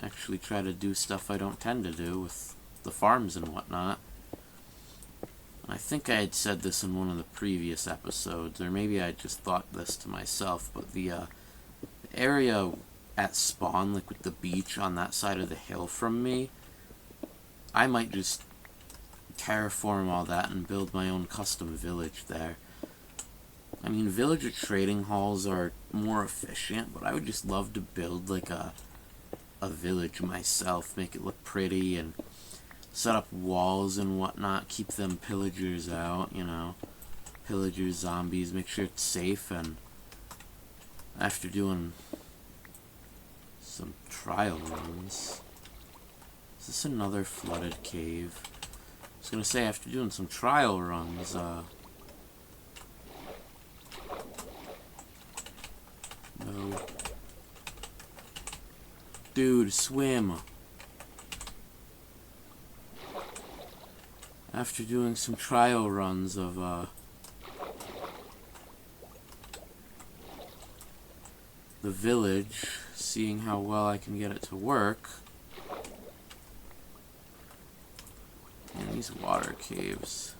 A: actually try to do stuff I don't tend to do with the farms and whatnot. I think I had said this in one of the previous episodes, or maybe I just thought this to myself, but the area at spawn, like with the beach on that side of the hill from me, I might just terraform all that and build my own custom village there. I mean, villager trading halls are more efficient, but I would just love to build like a village myself, make it look pretty, and set up walls and whatnot, keep them pillagers out, you know, pillagers, zombies, make sure it's safe. And after doing some trial runs, is this another flooded cave? I was gonna say, after doing some trial runs, no. Dude, swim. After doing some trial runs of, the village, seeing how well I can get it to work. And these water caves.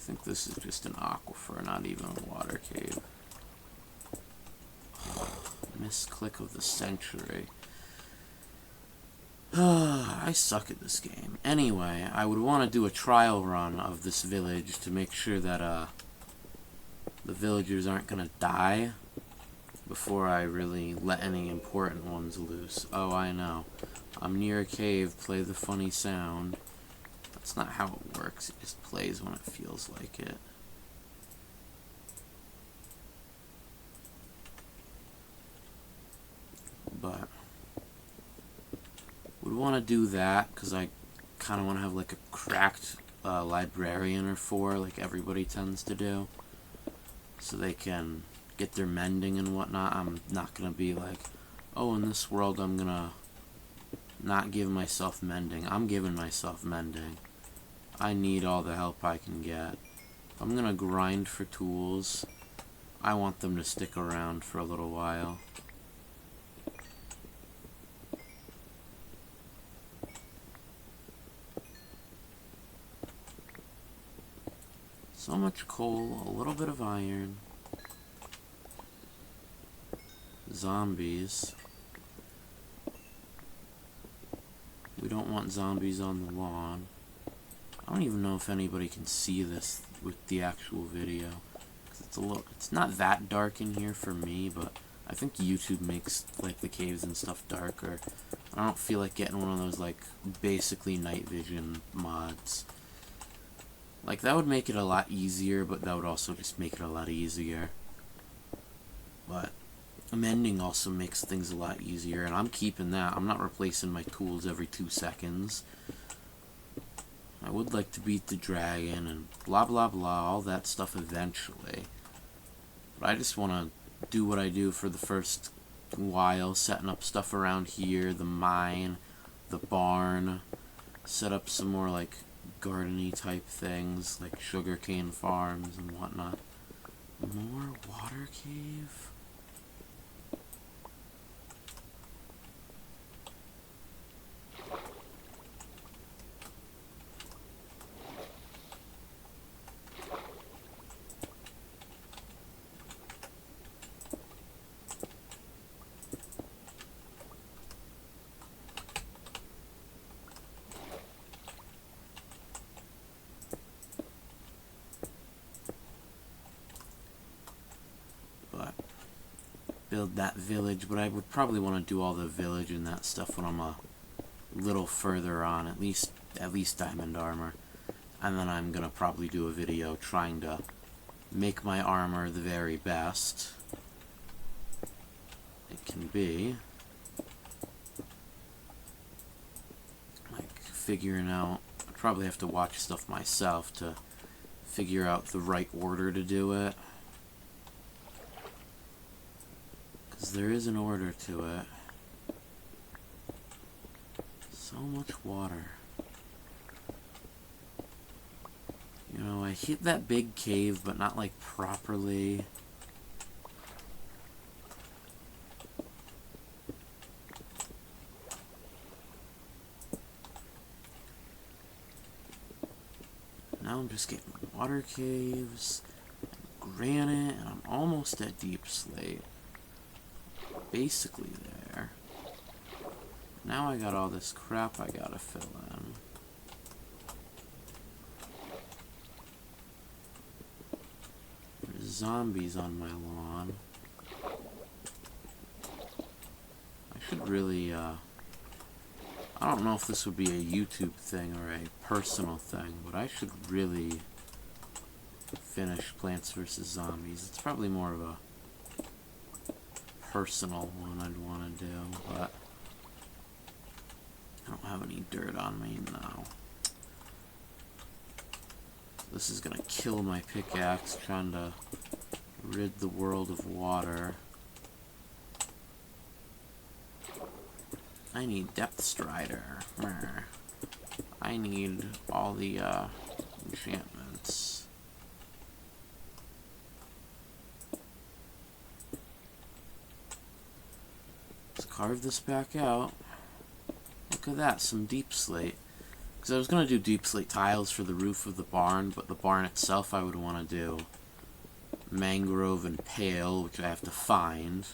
A: think this is just an aquifer, not even a water cave. Misclick of the century. I suck at this game. Anyway, I would want to do a trial run of this village to make sure that the villagers aren't gonna die before I really let any important ones loose. Oh, I know. I'm near a cave, play the funny sound. That's not how it works. It just plays when it feels like it. But would want to do that because I kind of want to have like a cracked librarian or four, like everybody tends to do, so they can get their mending and whatnot. I'm not gonna be like, oh, in this world I'm gonna not give myself mending. I'm giving myself mending. I need all the help I can get. If I'm gonna grind for tools, I want them to stick around for a little while. So much coal, a little bit of iron. Zombies. We don't want zombies on the lawn. I don't even know if anybody can see this with the actual video. 'Cause it's not that dark in here for me, but I think YouTube makes like the caves and stuff darker. I don't feel like getting one of those like basically night vision mods. Like, that would make it a lot easier, but that would also just make it a lot easier. But mending also makes things a lot easier, and I'm keeping that. I'm not replacing my tools every 2 seconds. I would like to beat the dragon and blah blah blah, all that stuff eventually. But I just want to do what I do for the first while, setting up stuff around here, the mine, the barn, set up some more like garden-y type things like sugarcane farms and whatnot. More water cave? Build that village, but I would probably want to do all the village and that stuff when I'm a little further on, at least diamond armor. And then I'm gonna probably do a video trying to make my armor the very best it can be. Like figuring out, I probably have to watch stuff myself to figure out the right order to do it. There is an order to it. So much water. You know, I hit that big cave, but not like properly. Now I'm just getting water caves, and granite, and I'm almost at deep slate. Basically there. Now I got all this crap I gotta fill in. There's zombies on my lawn. I should really, I don't know if this would be a YouTube thing or a personal thing, but I should really finish Plants vs. Zombies. It's probably more of a personal one I'd want to do, but I don't have any dirt on me now. This is gonna kill my pickaxe trying to rid the world of water. I need Depth Strider. I need all the enchantments. Let's carve this back out. Look at that, some deep slate. Because I was going to do deep slate tiles for the roof of the barn, but the barn itself I would want to do mangrove and pale, which I have to find,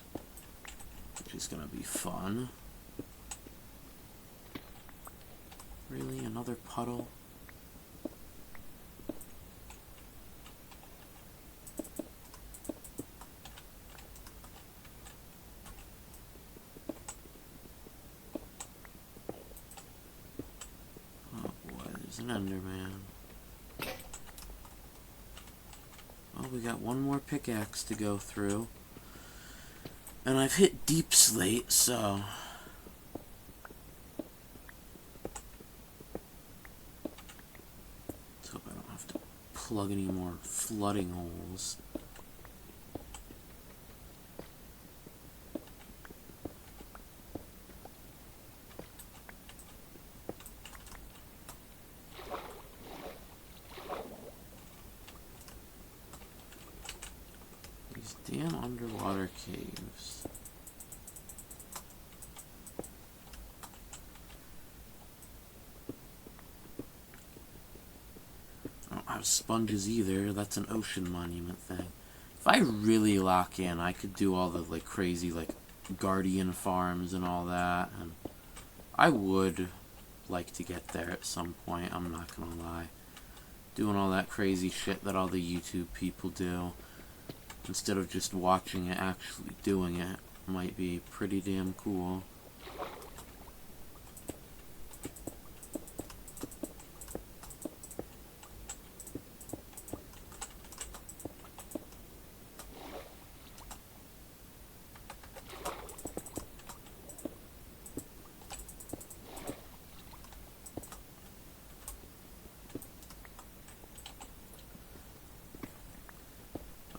A: which is going to be fun. Really? Another puddle? Oh boy, there's an Enderman. Well, we got one more pickaxe to go through. And I've hit deep slate, so... let's hope I don't have to plug any more flooding holes. These damn underwater caves. I don't have sponges either. That's an ocean monument thing. If I really lock in, I could do all the like crazy like guardian farms and all that, and I would like to get there at some point, I'm not gonna lie. Doing all that crazy shit that all the YouTube people do, instead of just watching it, actually doing it, might be pretty damn cool.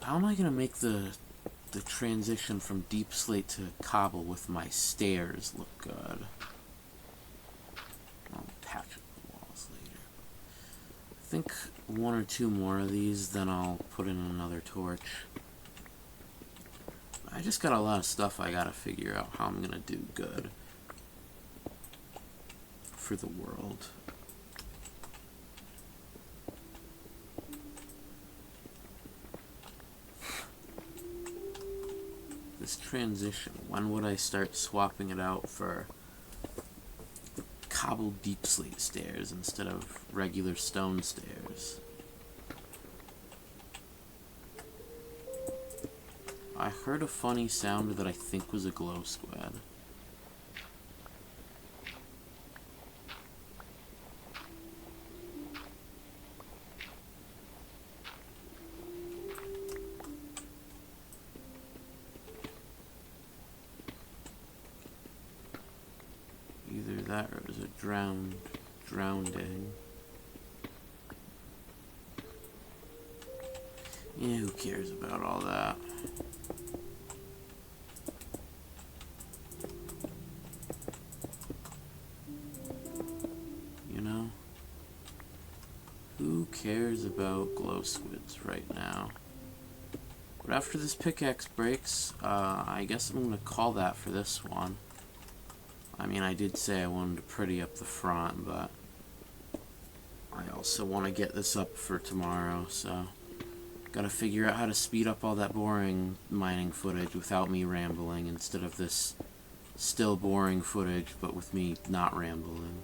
A: How am I gonna make the transition from deep slate to cobble with my stairs look good? I'll patch up the walls later. I think one or two more of these, then I'll put in another torch. I just got a lot of stuff I gotta figure out how I'm gonna do good for the world. This transition, when would I start swapping it out for cobbled deep slate stairs instead of regular stone stairs? I heard a funny sound that I think was a glow squid. Either that or it was a drowning. Yeah, who cares about all that? You know? Who cares about glow squids right now? But after this pickaxe breaks, I guess I'm gonna call that for this one. I mean, I did say I wanted to pretty up the front, but I also want to get this up for tomorrow, so gotta figure out how to speed up all that boring mining footage without me rambling, instead of this still boring footage, but with me not rambling.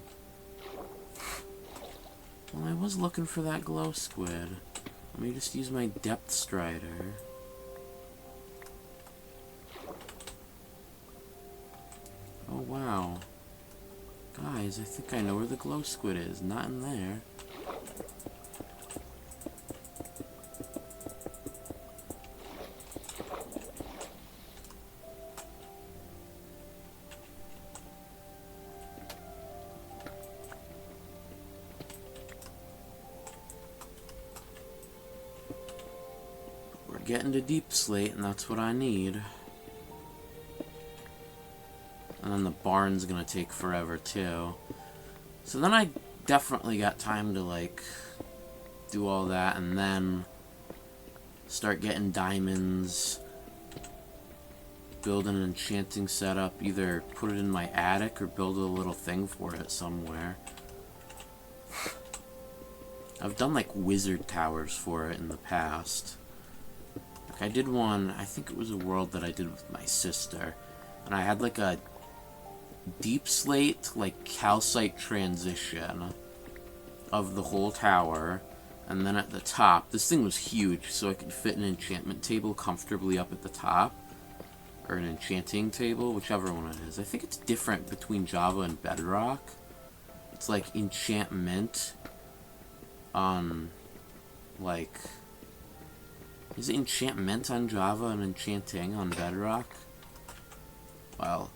A: Well, I was looking for that glow squid. Let me just use my depth strider. Oh wow. Guys, I think I know where the glow squid is. Not in there. We're getting to deep slate, and that's what I need. And then the barn's gonna take forever too. So then I definitely got time to like do all that and then start getting diamonds, build an enchanting setup, either put it in my attic or build a little thing for it somewhere. I've done like wizard towers for it in the past. Like I did one, I think it was a world that I did with my sister, and I had like a deep slate, like calcite transition of the whole tower, and then at the top, this thing was huge, so I could fit an enchantment table comfortably up at the top, or an enchanting table, whichever one it is. I think it's different between Java and Bedrock. It's like enchantment on, like, is it enchantment on Java and enchanting on Bedrock? Well,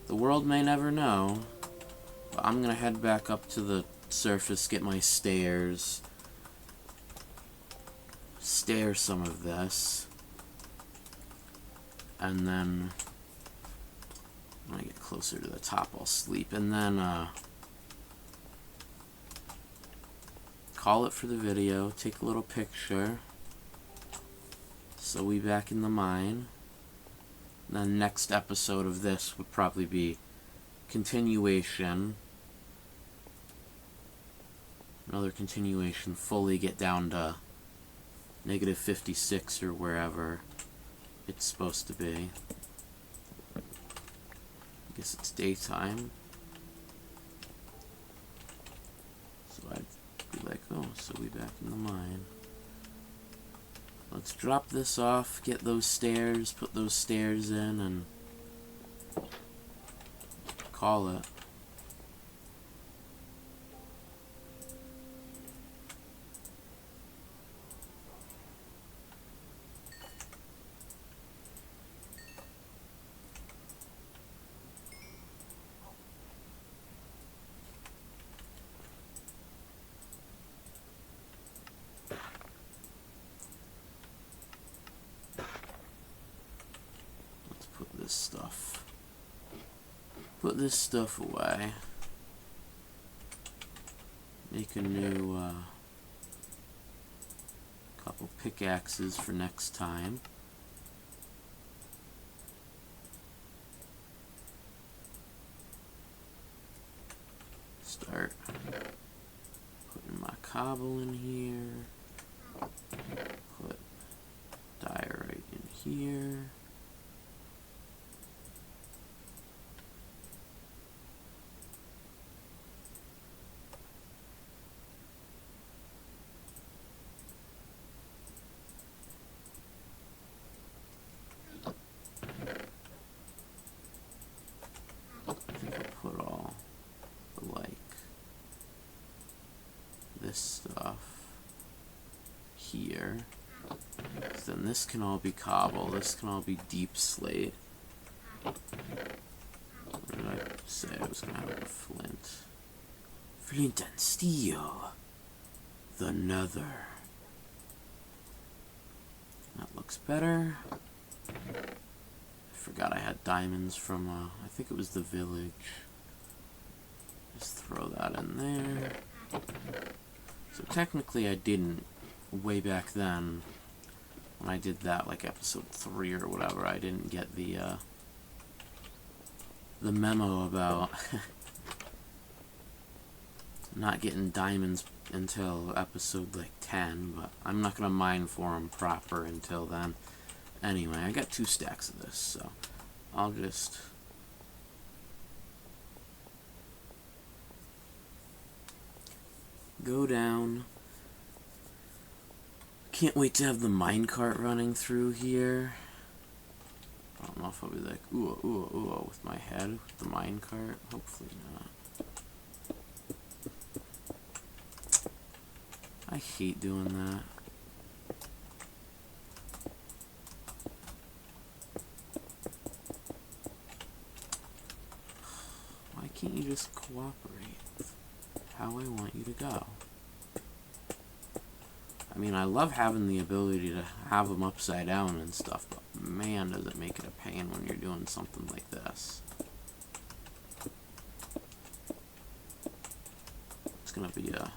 A: the world may never know, but I'm gonna head back up to the surface, get my stairs, stair some of this, and then when I get closer to the top I'll sleep, and then call it for the video, take a little picture, so we back in the mine. And then next episode of this would probably be continuation, another continuation, fully get down to negative 56 or wherever it's supposed to be. I guess it's daytime. So I'd be like, oh, so we back in the mine. Let's drop this off, get those stairs, put those stairs in, and call it. Put this stuff away. Make a new couple pickaxes for next time. Start putting my cobble in here. Put diorite in here. Stuff here. So then this can all be cobble, this can all be deep slate. What did I say I was gonna have a flint? Flint and steel. The nether. That looks better. I forgot I had diamonds from I think it was the village. Just throw that in there. So technically I didn't, way back then, when I did that, like episode 3 or whatever, I didn't get the memo about not getting diamonds until episode, like, 10, but I'm not gonna mine for them proper until then. Anyway, I got 2 stacks of this, so I'll just go down. Can't wait to have the minecart running through here. I don't know if I'll be like, ooh, ooh, ooh, with my head with the minecart. Hopefully not. I hate doing that. Why can't you just cooperate with how I want you to go? I mean, I love having the ability to have them upside down and stuff, but man, does it make it a pain when you're doing something like this. It's gonna be a...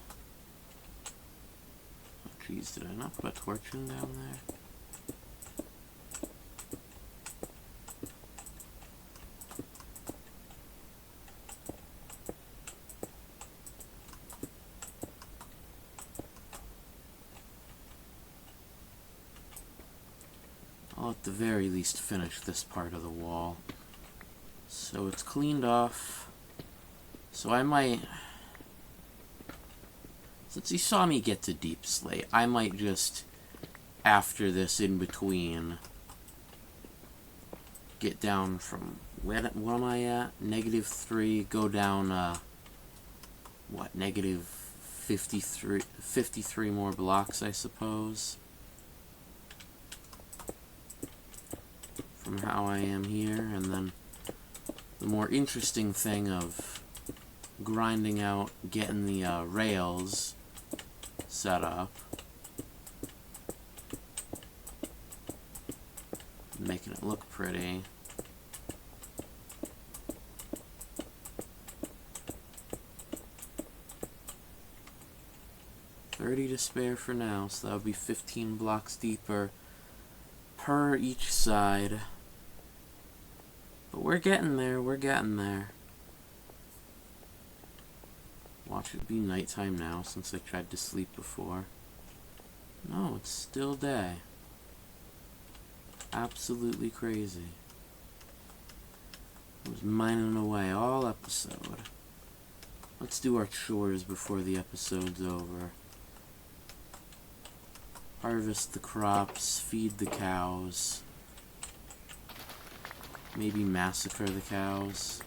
A: Oh, geez, did I not put a torch in down there? at the very least finish this part of the wall. So it's cleaned off. So I might... Since you saw me get to deep slate, I might just, after this in between, get down from... What am I at? -3, go down, what, negative 53 more blocks, I suppose, from how I am here. And then the more interesting thing of grinding out, getting the rails set up, making it look pretty. $30 to spare for now, so that would be 15 blocks deeper per each side. But we're getting there, we're getting there. Watch it be nighttime now, since I tried to sleep before. No, it's still day. Absolutely crazy. I was mining away all episode. Let's do our chores before the episode's over. Harvest the crops, feed the cows. Maybe massacre the cows.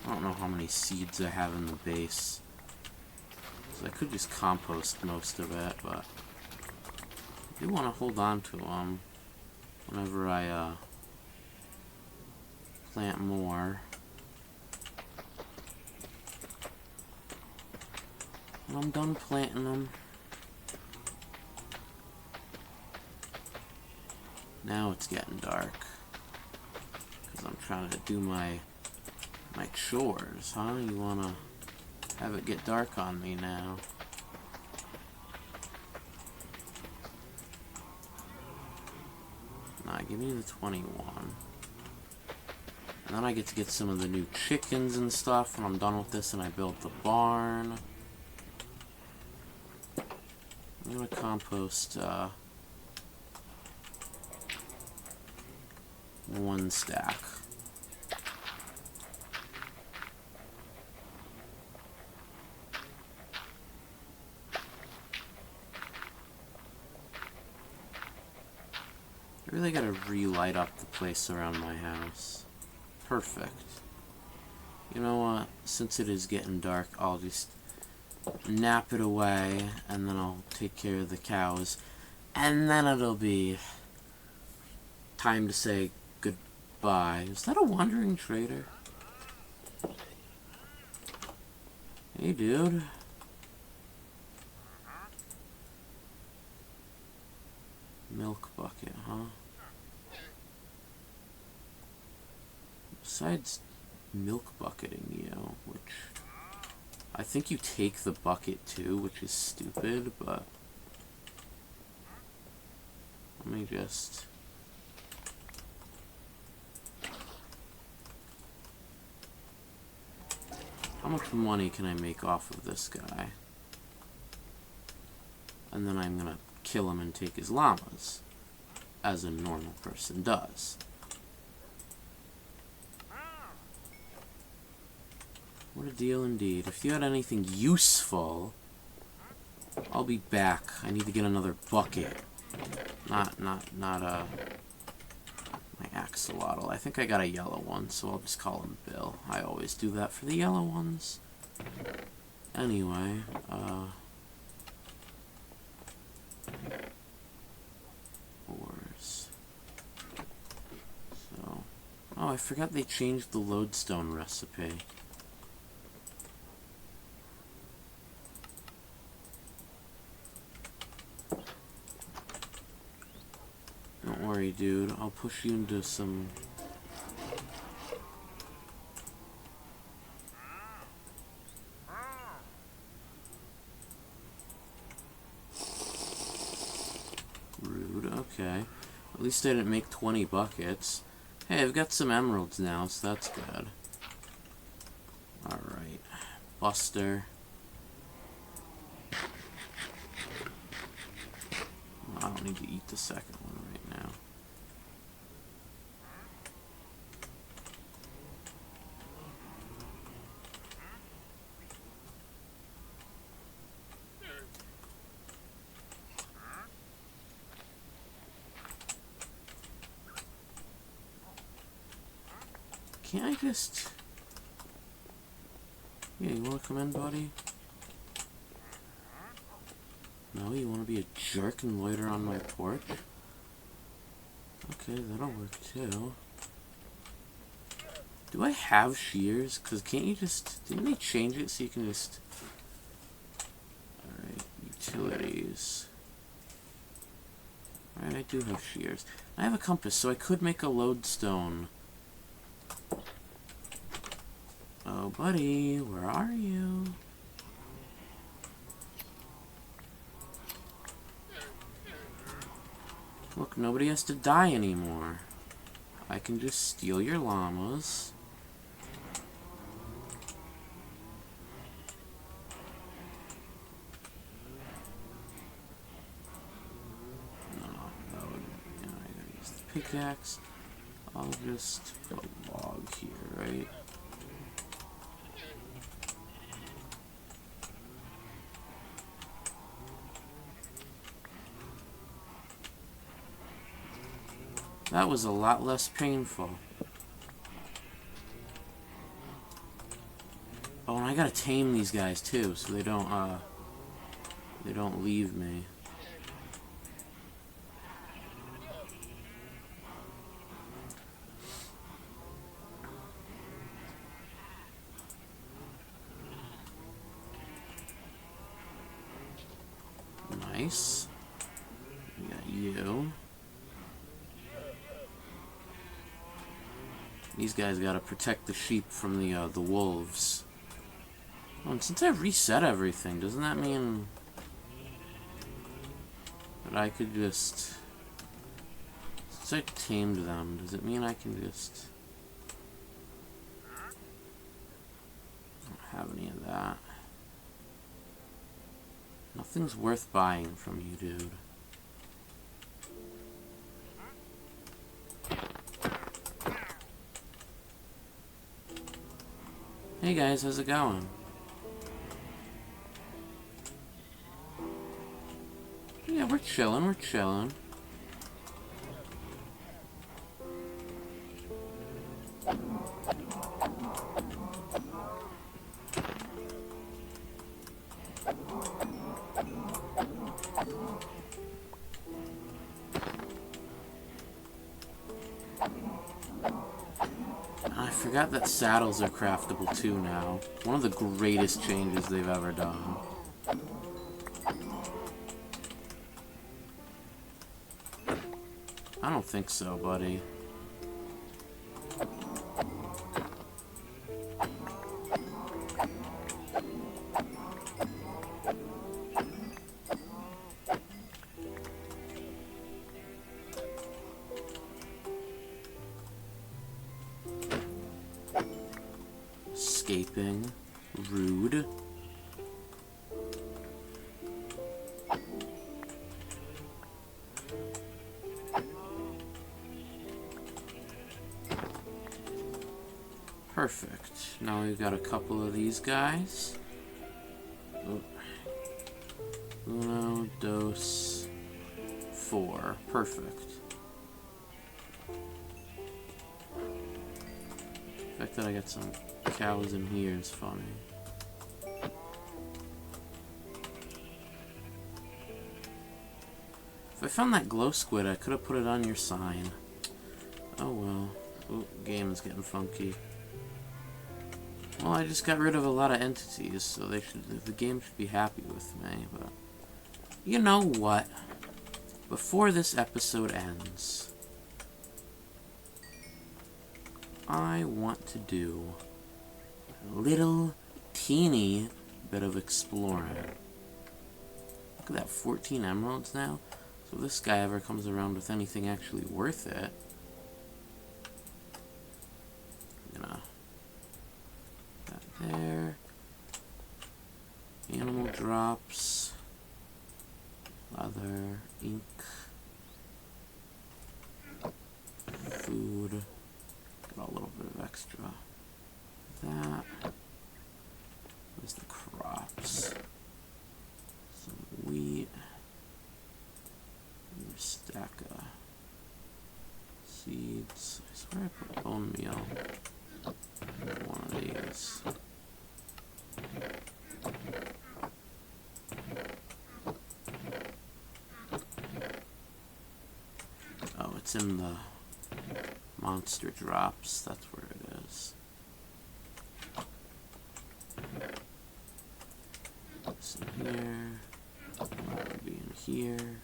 A: I don't know how many seeds I have in the base. So I could just compost most of it, but I do want to hold on to them whenever I plant more. When I'm done planting them, now it's getting dark because I'm trying to do my chores, huh? You wanna have it get dark on me now? Nah, give me the 21. And then I get to get some of the new chickens and stuff when I'm done with this and I build the barn. I'm gonna compost 1 stack. I really gotta relight up the place around my house. Perfect. You know what? Since it is getting dark, I'll just nap it away, and then I'll take care of the cows, and then it'll be time to say goodbye. Is that a wandering trader? Hey, dude. Milk bucket, huh? Besides milk bucketing you, which I think you take the bucket too, which is stupid, but let me just... How much money can I make off of this guy? And then I'm gonna kill him and take his llamas, as a normal person does. What a deal indeed. If you had anything useful, I'll be back. I need to get another bucket. Not my axolotl. I think I got a yellow one, so I'll just call him Bill. I always do that for the yellow ones. Anyway, ores. So, oh, I forgot they changed the lodestone recipe. Don't worry, dude. I'll push you into some... Rude, okay. At least I didn't make 20 buckets. Hey, I've got some emeralds now, so that's good. Alright. Buster. I don't need to eat the second one right now. Can't I just... Yeah, you wanna come in, buddy? No, you wanna be a jerk and loiter on my porch? Okay, that'll work too. Do I have shears? Cause can't you just... Didn't they change it so you can just... Alright, utilities. Alright, I do have shears. I have a compass, so I could make a lodestone. Oh, buddy, where are you? Look, nobody has to die anymore. I can just steal your llamas. No, that would... You know, I gotta use the pickaxe. I'll just put a log here, right? That was a lot less painful. Oh, and I gotta tame these guys too, so they don't leave me. Nice. We got you. These guys gotta protect the sheep from the wolves. Oh, and since I've reset everything, doesn't that mean that I could just... Since I tamed them, does it mean I can just... I don't have any of that. Nothing's worth buying from you, dude. Hey guys, how's it going? Yeah, we're chilling, we're chilling. I forgot that saddles are craftable too now. One of the greatest changes they've ever done. I don't think so, buddy. Escaping. Rude. Perfect. Now we've got a couple of these guys. Oh. Uno, dos, four. Perfect. The fact that I got some cows in here is funny. If I found that glow squid, I could have put it on your sign. Oh well. Oh, game is getting funky. Well, I just got rid of a lot of entities, so the game should be happy with me, but... You know what? Before this episode ends, I want to do a little teeny bit of exploring. Look at that, 14 emeralds now. So if this guy ever comes around with anything actually worth it, I'm gonna put that there. drops, leather, ink, food, got a little bit of extra. That. Where's the crops? Some wheat. Another stack of seeds. I swear I put bone meal in one of these. Oh, it's in the monster drops. That's where it is. This in here. That would be in here.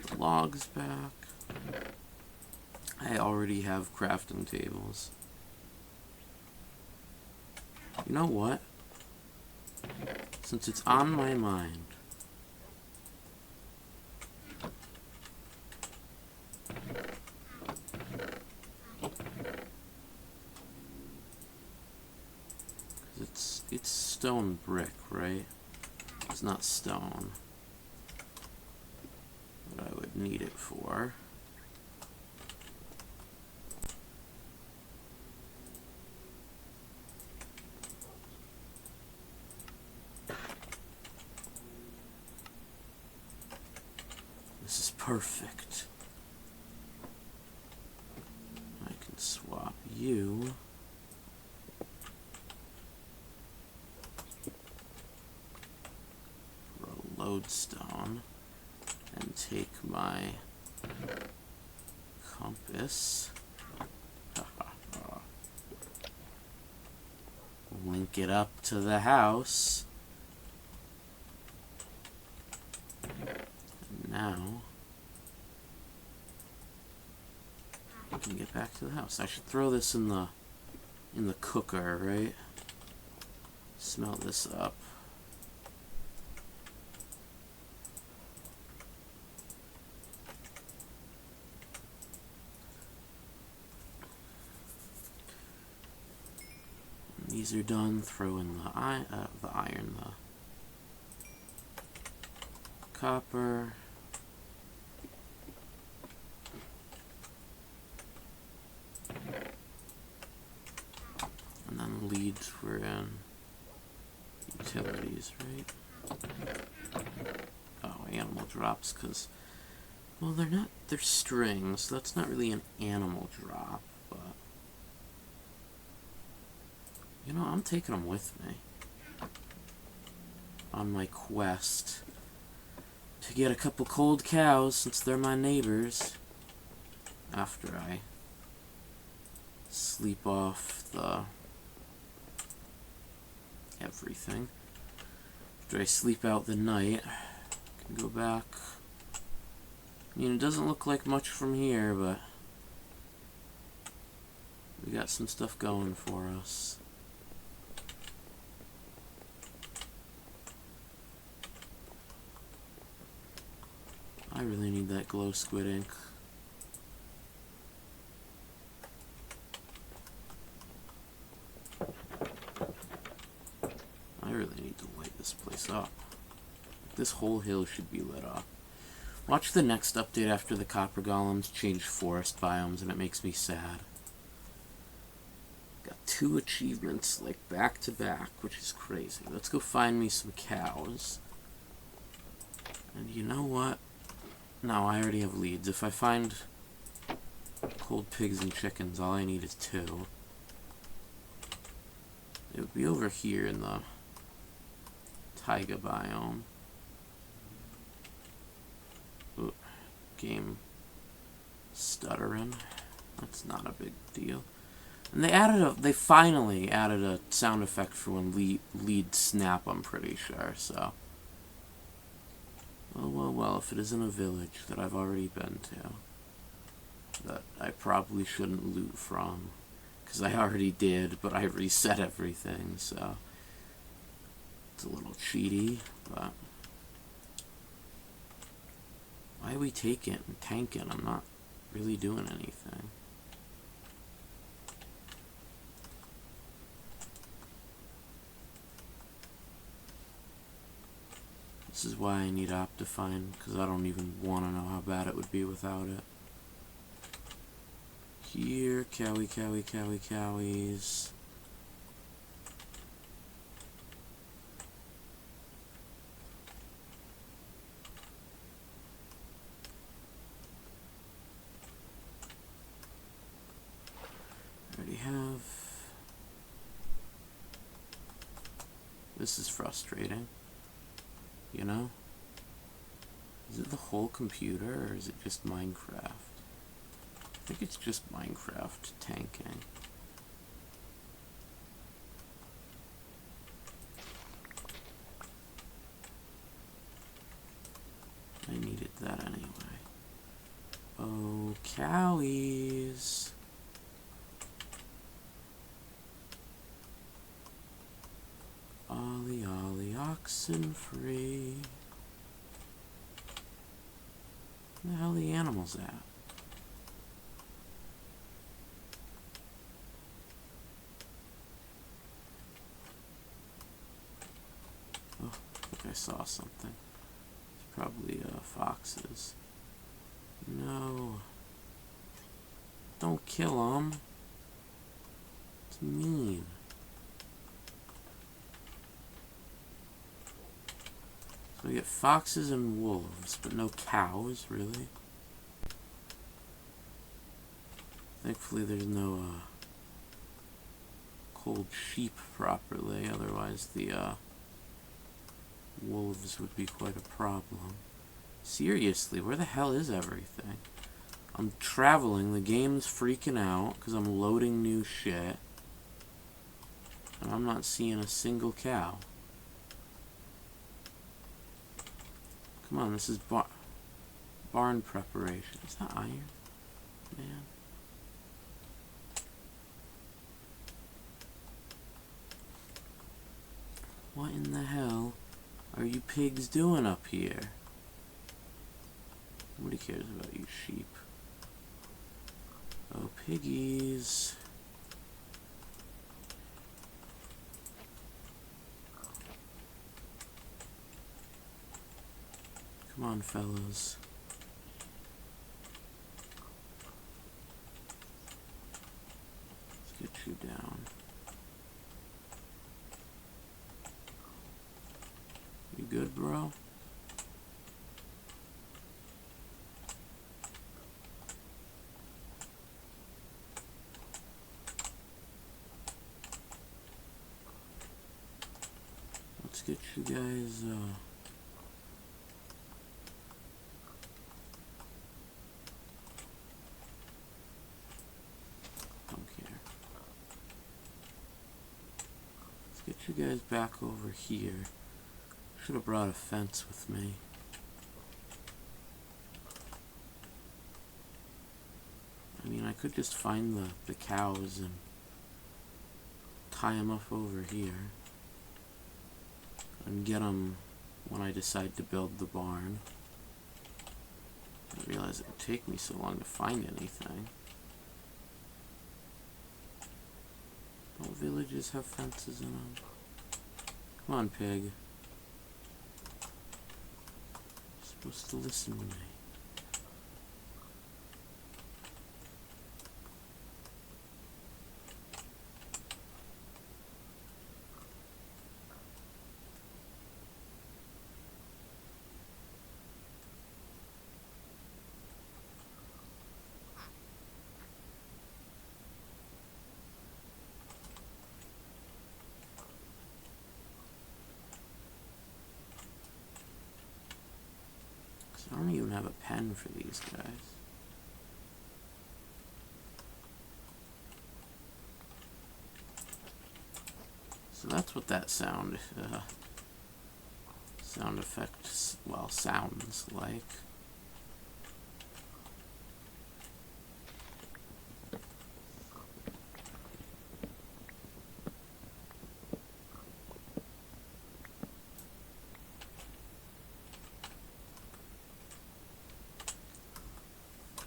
A: The logs back. I already have crafting tables. You know what? Since it's on my mind, it's stone brick, right? It's not stone. What I would need it for. This is perfect. I can swap you for a lodestone and take my compass. Link it up to the house. And now I can get back to the house. I should throw this in the cooker, right? Smelt this up. When these are done, throw in the iron, the copper. And then leads were in utilities, right? Oh, animal drops, because, well, they're strings, so that's not really an animal drop, but, you know, I'm taking them with me on my quest to get a couple cold cows, since they're my neighbors, after I sleep off the everything. After I sleep out the night, I can go back. I mean, it doesn't look like much from here, but we got some stuff going for us. I really need that glow squid ink. I really need to light this place up. This whole hill should be lit up. Watch the next update after the copper golems change forest biomes, and it makes me sad. Got 2 achievements, like, back to back, which is crazy. Let's go find me some cows. And you know what? No, I already have leads. If I find cold pigs and chickens, all I need is 2. It would be over here in the taiga biome. Ooh, game stuttering. That's not a big deal. And they finally added a sound effect for when leads snap, I'm pretty sure, so. Well, if it isn't a village that I've already been to, that I probably shouldn't loot from, because I already did, but I reset everything, so it's a little cheaty, but why are we taking and tanking? I'm not really doing anything. This is why I need Optifine, because I don't even want to know how bad it would be without it. Here, cowies. Already have. This is frustrating. You know? Is it the whole computer, or is it just Minecraft? I think it's just Minecraft tanking. I needed that anyway. Oh, cowies. Ollie, ollie, oxen free. Where the hell are the animals at? Oh, I think I saw something. It's probably foxes. No. Don't kill them. It's mean. So we get foxes and wolves, but no cows, really. Thankfully there's no cold sheep properly, otherwise the wolves would be quite a problem. Seriously, where the hell is everything? I'm traveling, the game's freaking out because I'm loading new shit, and I'm not seeing a single cow. Come on, this is barn preparation. Is that iron? Man. What in the hell are you pigs doing up here? Nobody cares about you sheep. Oh, piggies. Come on, fellas. Let's get you down. You good, bro? Let's get you guys, don't care. Let's get you guys back over here. Should have brought a fence with me. I mean, I could just find the cows and tie them up over here and get them when I decide to build the barn. I realize it would take me so long to find anything. Don't villages have fences in them? Come on, pig. You're supposed to listen to me. I don't even have a pen for these guys. So that's what that sound effect, well, sounds like.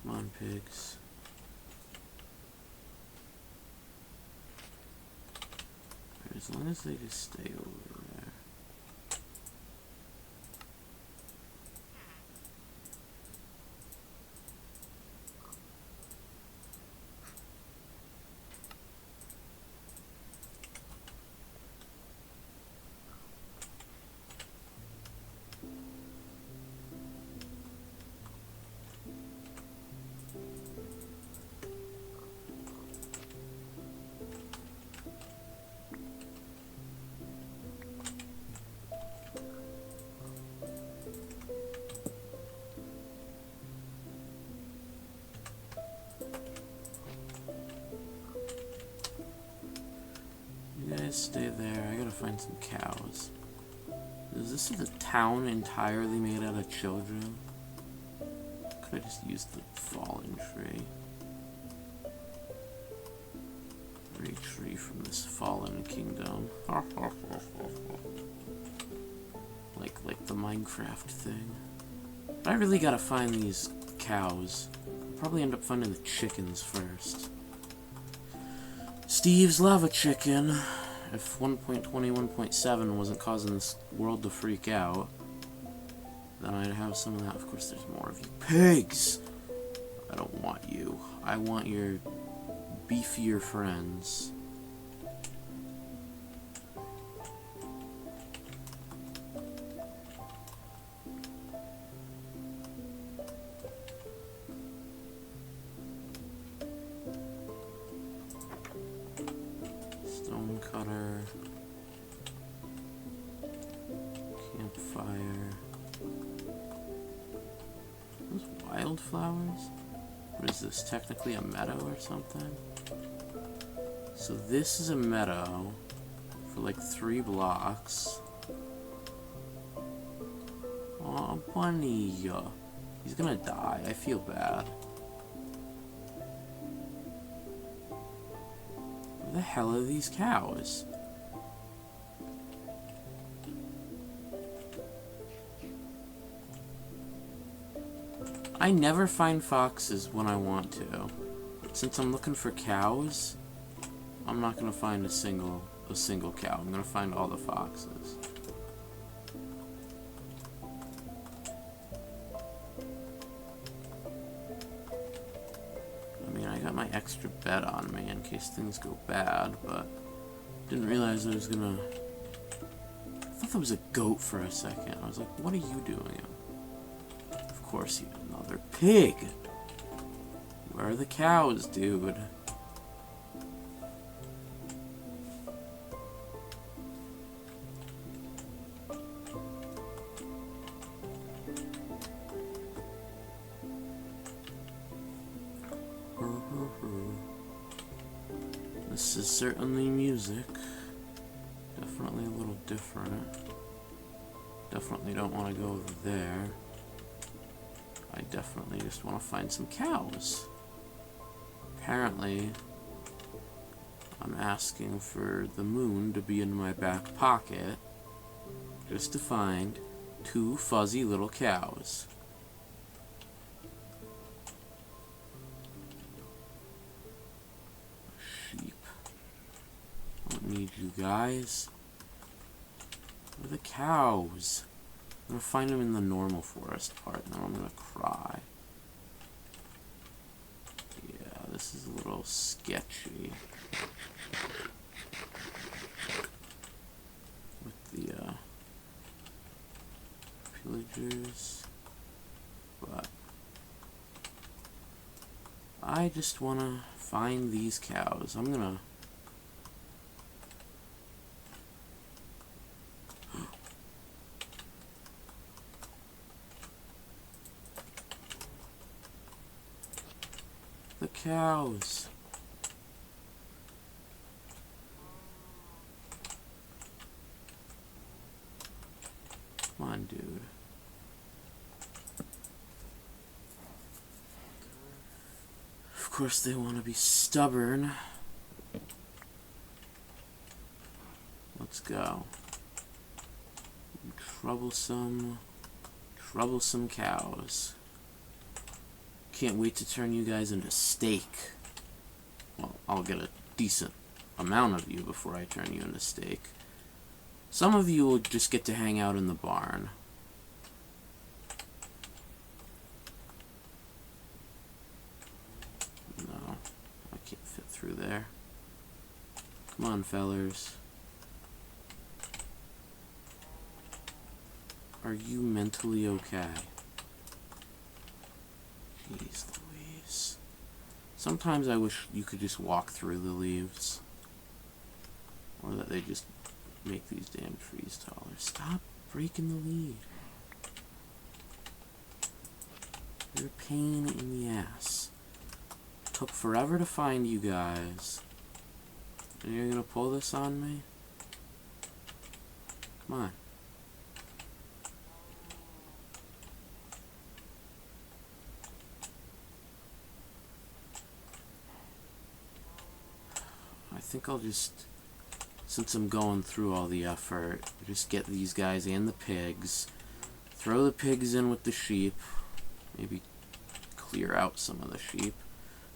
A: Come on, pigs. As long as they just stay over there. guys stay there. I gotta find some cows. Is this the town entirely made out of children? Could I just use the fallen tree? Retreat from this fallen kingdom. like the Minecraft thing. But I really gotta find these cows. I'll probably end up finding the chickens first. Steve's lava chicken. If 1.21.7 wasn't causing this world to freak out, then I'd have some of that. Of course, there's more of you pigs. I don't want you. I want your beefier friends. Stone cutter. Campfire. Those wildflowers? What is this? Technically a meadow or something? So this is a meadow for like 3 blocks. Aw, bunny. He's gonna die. I feel bad. Where the hell are these cows? I never find foxes when I want to. Since I'm looking for cows, I'm not gonna find a single cow. I'm gonna find all the foxes. I mean, I got my extra bed on me in case things go bad, but didn't realize I was gonna... I thought there was a goat for a second. I was like, what are you doing? Of course, you another pig. Where are the cows, dude? This is certainly music. Definitely a little different. Definitely don't want to go over there. I definitely just want to find some cows. Apparently, I'm asking for the moon to be in my back pocket just to find 2 fuzzy little cows. Sheep. Don't need you guys. Where are the cows? I'm gonna find them in the normal forest part, and then I'm gonna cry. Yeah, this is a little sketchy. With the, pillagers. But I just wanna find these cows. I'm gonna... The cows. Come on, dude. Of course they want to be stubborn. Let's go. Troublesome cows. Can't wait to turn you guys into steak. Well, I'll get a decent amount of you before I turn you into steak. Some of you will just get to hang out in the barn. No, I can't fit through there. Come on, fellers. Are you mentally okay? Jeez Louise. Sometimes I wish you could just walk through the leaves. Or that they just make these damn trees taller. Stop breaking the leaf. You're a pain in the ass. Took forever to find you guys. And you're gonna pull this on me? Come on. I think I'll just, since I'm going through all the effort, just get these guys and the pigs. Throw the pigs in with the sheep. Maybe clear out some of the sheep.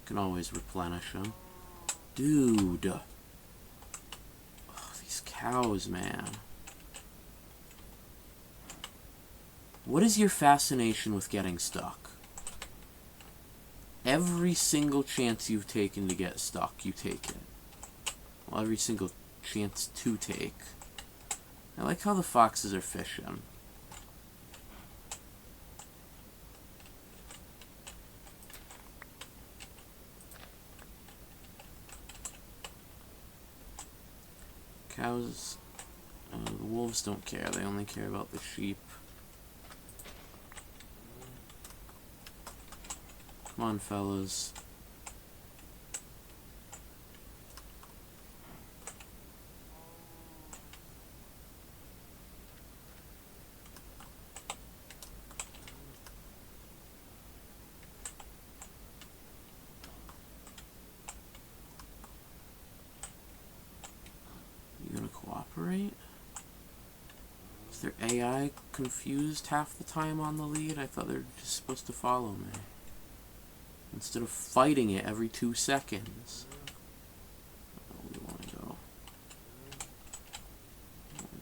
A: Can always replenish them. Dude. Oh, these cows, man. What is your fascination with getting stuck? Every single chance you've taken to get stuck, you take it. Well, every single chance to take. I like how the foxes are fishing. Cows, the wolves don't care. They only care about the sheep. Come on, fellas. You gonna cooperate? Is their AI confused half the time on the lead? I thought they were just supposed to follow me. Instead of fighting it every 2 seconds. Oh, we want to go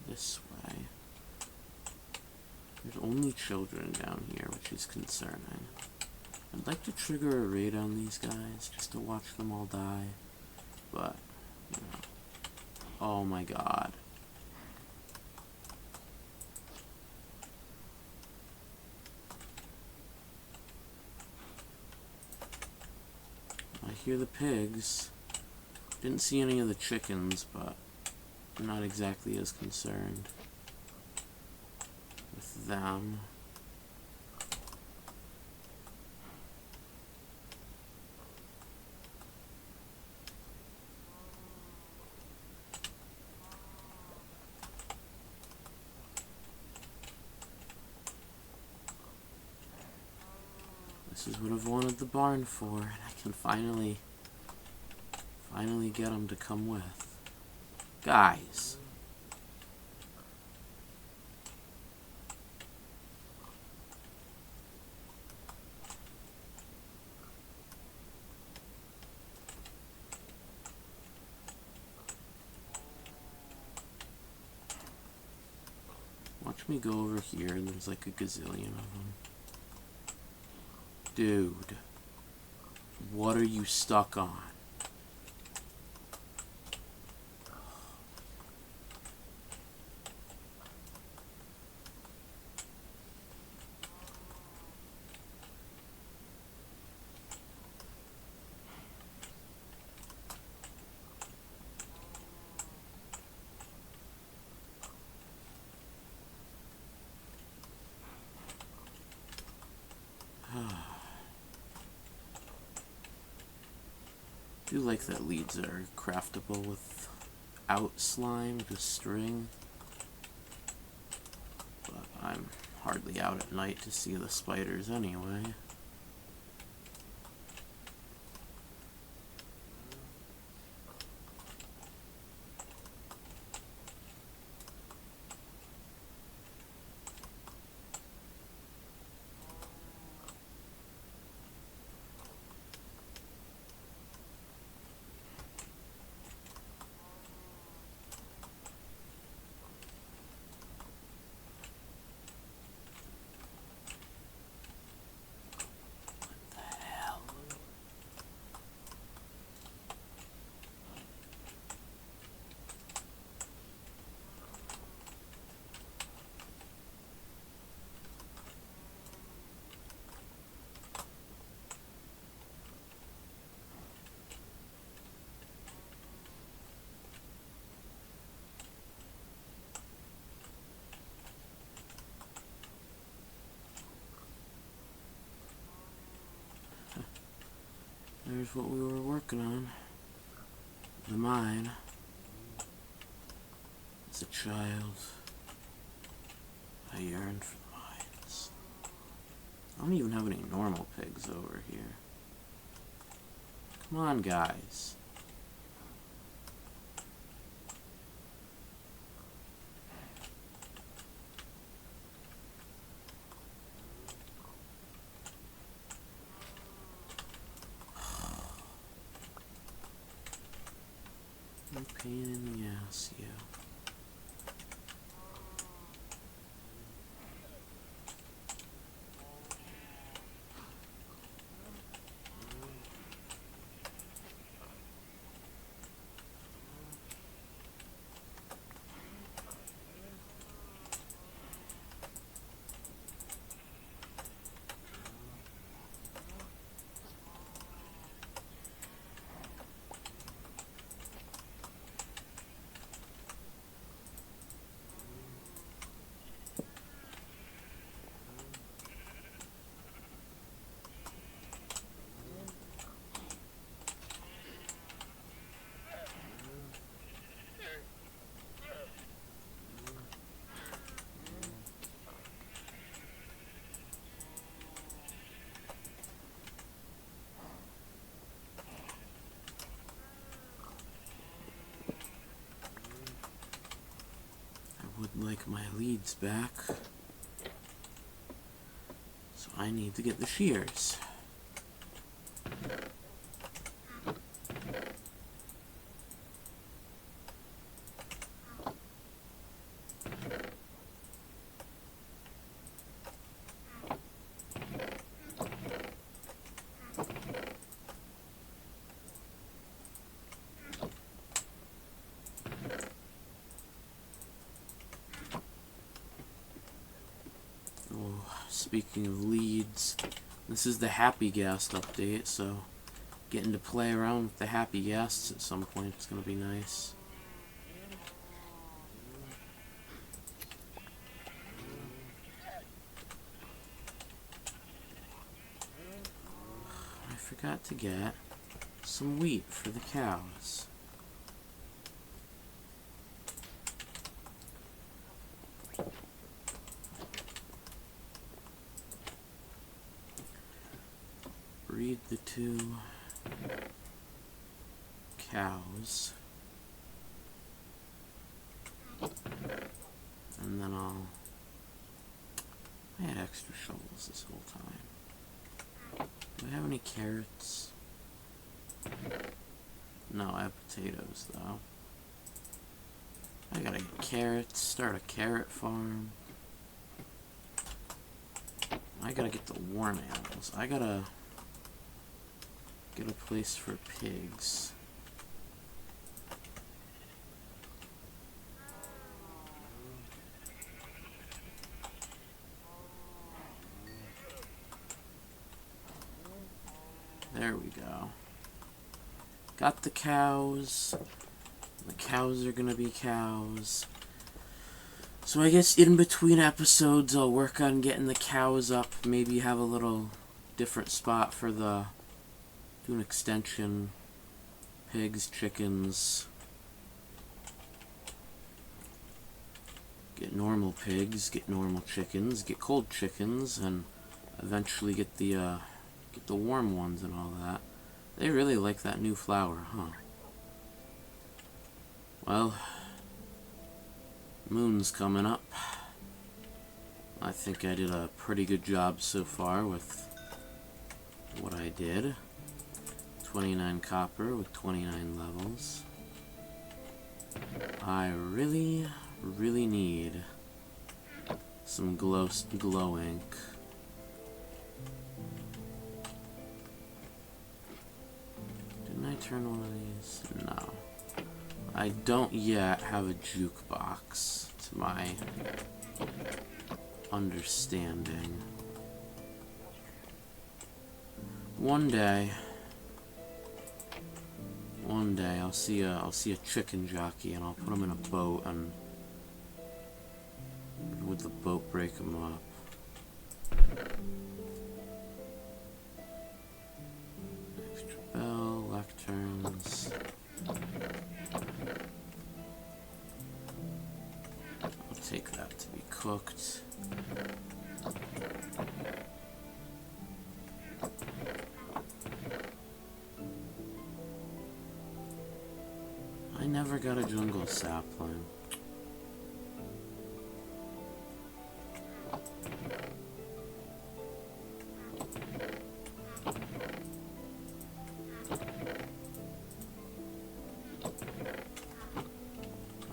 A: this way. There's only children down here, which is concerning. I'd like to trigger a raid on these guys, just to watch them all die. But, you know. Oh my god. I hear the pigs. Didn't see any of the chickens, but I'm not exactly as concerned with them. This is what I've wanted the barn for, and I can finally get them to come with. Guys. Watch me go over here, and there's like a gazillion of them. Dude, what are you stuck on? I do like that leads are craftable without slime, just string. But I'm hardly out at night to see the spiders anyway. There's what we were working on. The mine. As a child. I yearn for the mines. I don't even have any normal pigs over here. Come on, guys. You pain in the ass, you. Would like my leads back, so I need to get the shears. Speaking of leads, this is the Happy Gas update, so getting to play around with the Happy Gas at some point is going to be nice. I forgot to get some wheat for the cows. Breed the 2 cows, and then I had extra shovels this whole time. Do I have any carrots? No, I have potatoes though. I gotta get carrots, start a carrot farm. I gotta get the warm animals. I gotta get a place for pigs. There we go. Got the cows. The cows are gonna be cows. So I guess in between episodes I'll work on getting the cows up. Maybe have a little different spot for the... do an extension. Pigs, chickens. Get normal pigs, get normal chickens, get cold chickens, and eventually get the warm ones and all that. They really like that new flower, huh? Well, moon's coming up. I think I did a pretty good job so far with what I did. 29 copper with 29 levels. I really need some glow ink. Didn't I turn one of these? No. I don't yet have a jukebox, to my understanding. One day I'll see a chicken jockey and I'll put him in a boat, and would the boat break him up? Extra bell, lecterns. I'll take that to be cooked. never got a jungle sapling.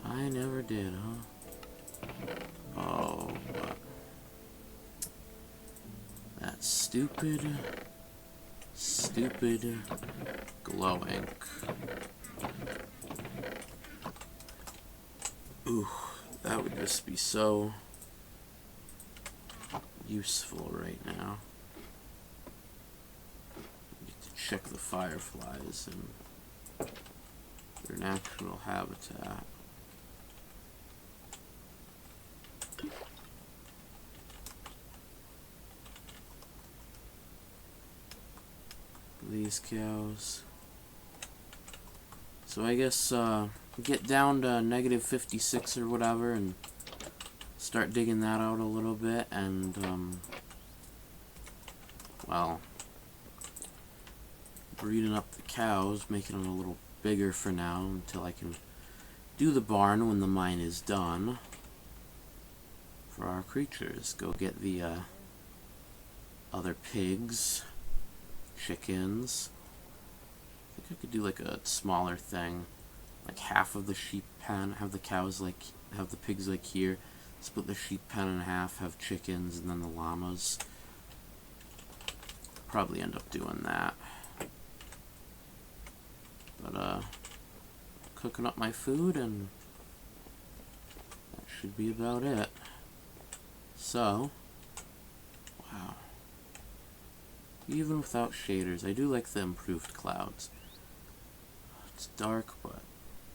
A: I never did, huh? Oh, but that stupid glow ink. Ooh, that would just be so useful right now. Need to check the fireflies and their natural habitat. These cows. So I guess get down to negative 56 or whatever and start digging that out a little bit, and well, breeding up the cows, making them a little bigger for now until I can do the barn when the mine is done for our creatures. Go get the other pigs, chickens. I think I could do like a smaller thing, like half of the sheep pen, have the cows like, have the pigs like here, split the sheep pen in half, have chickens, and then the llamas. Probably end up doing that. But cooking up my food, and that should be about it. So, wow. Even without shaders, I do like the improved clouds. It's dark, but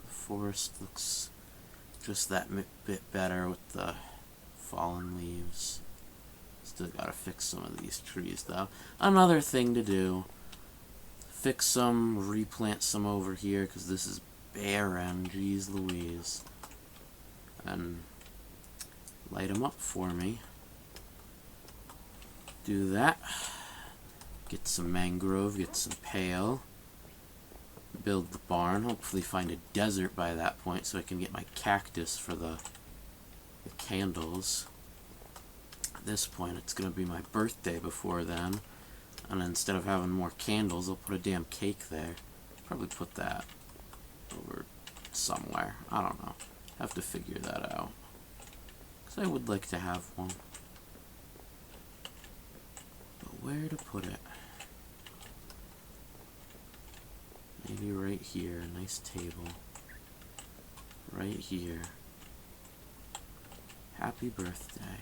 A: the forest looks just that bit better with the fallen leaves. Still gotta fix some of these trees, though. Another thing to do. Fix some, replant some over here, because this is barren, jeez Louise. And light them up for me. Do that. Get some mangrove, get some pale. Build the barn, hopefully find a desert by that point so I can get my cactus for the candles. At this point, it's going to be my birthday before then. And instead of having more candles, I'll put a damn cake there. Probably put that over somewhere. I don't know. Have to figure that out. Because I would like to have one. But where to put it? Maybe right here. A nice table. Right here. Happy birthday.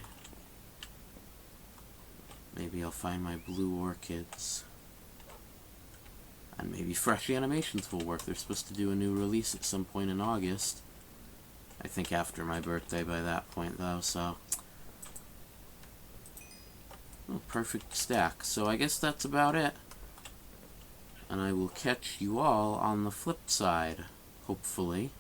A: Maybe I'll find my blue orchids. And maybe Fresh Animations will work. They're supposed to do a new release at some point in August. I think after my birthday by that point, though, so... Oh, perfect stack. So I guess that's about it. And I will catch you all on the flip side, hopefully.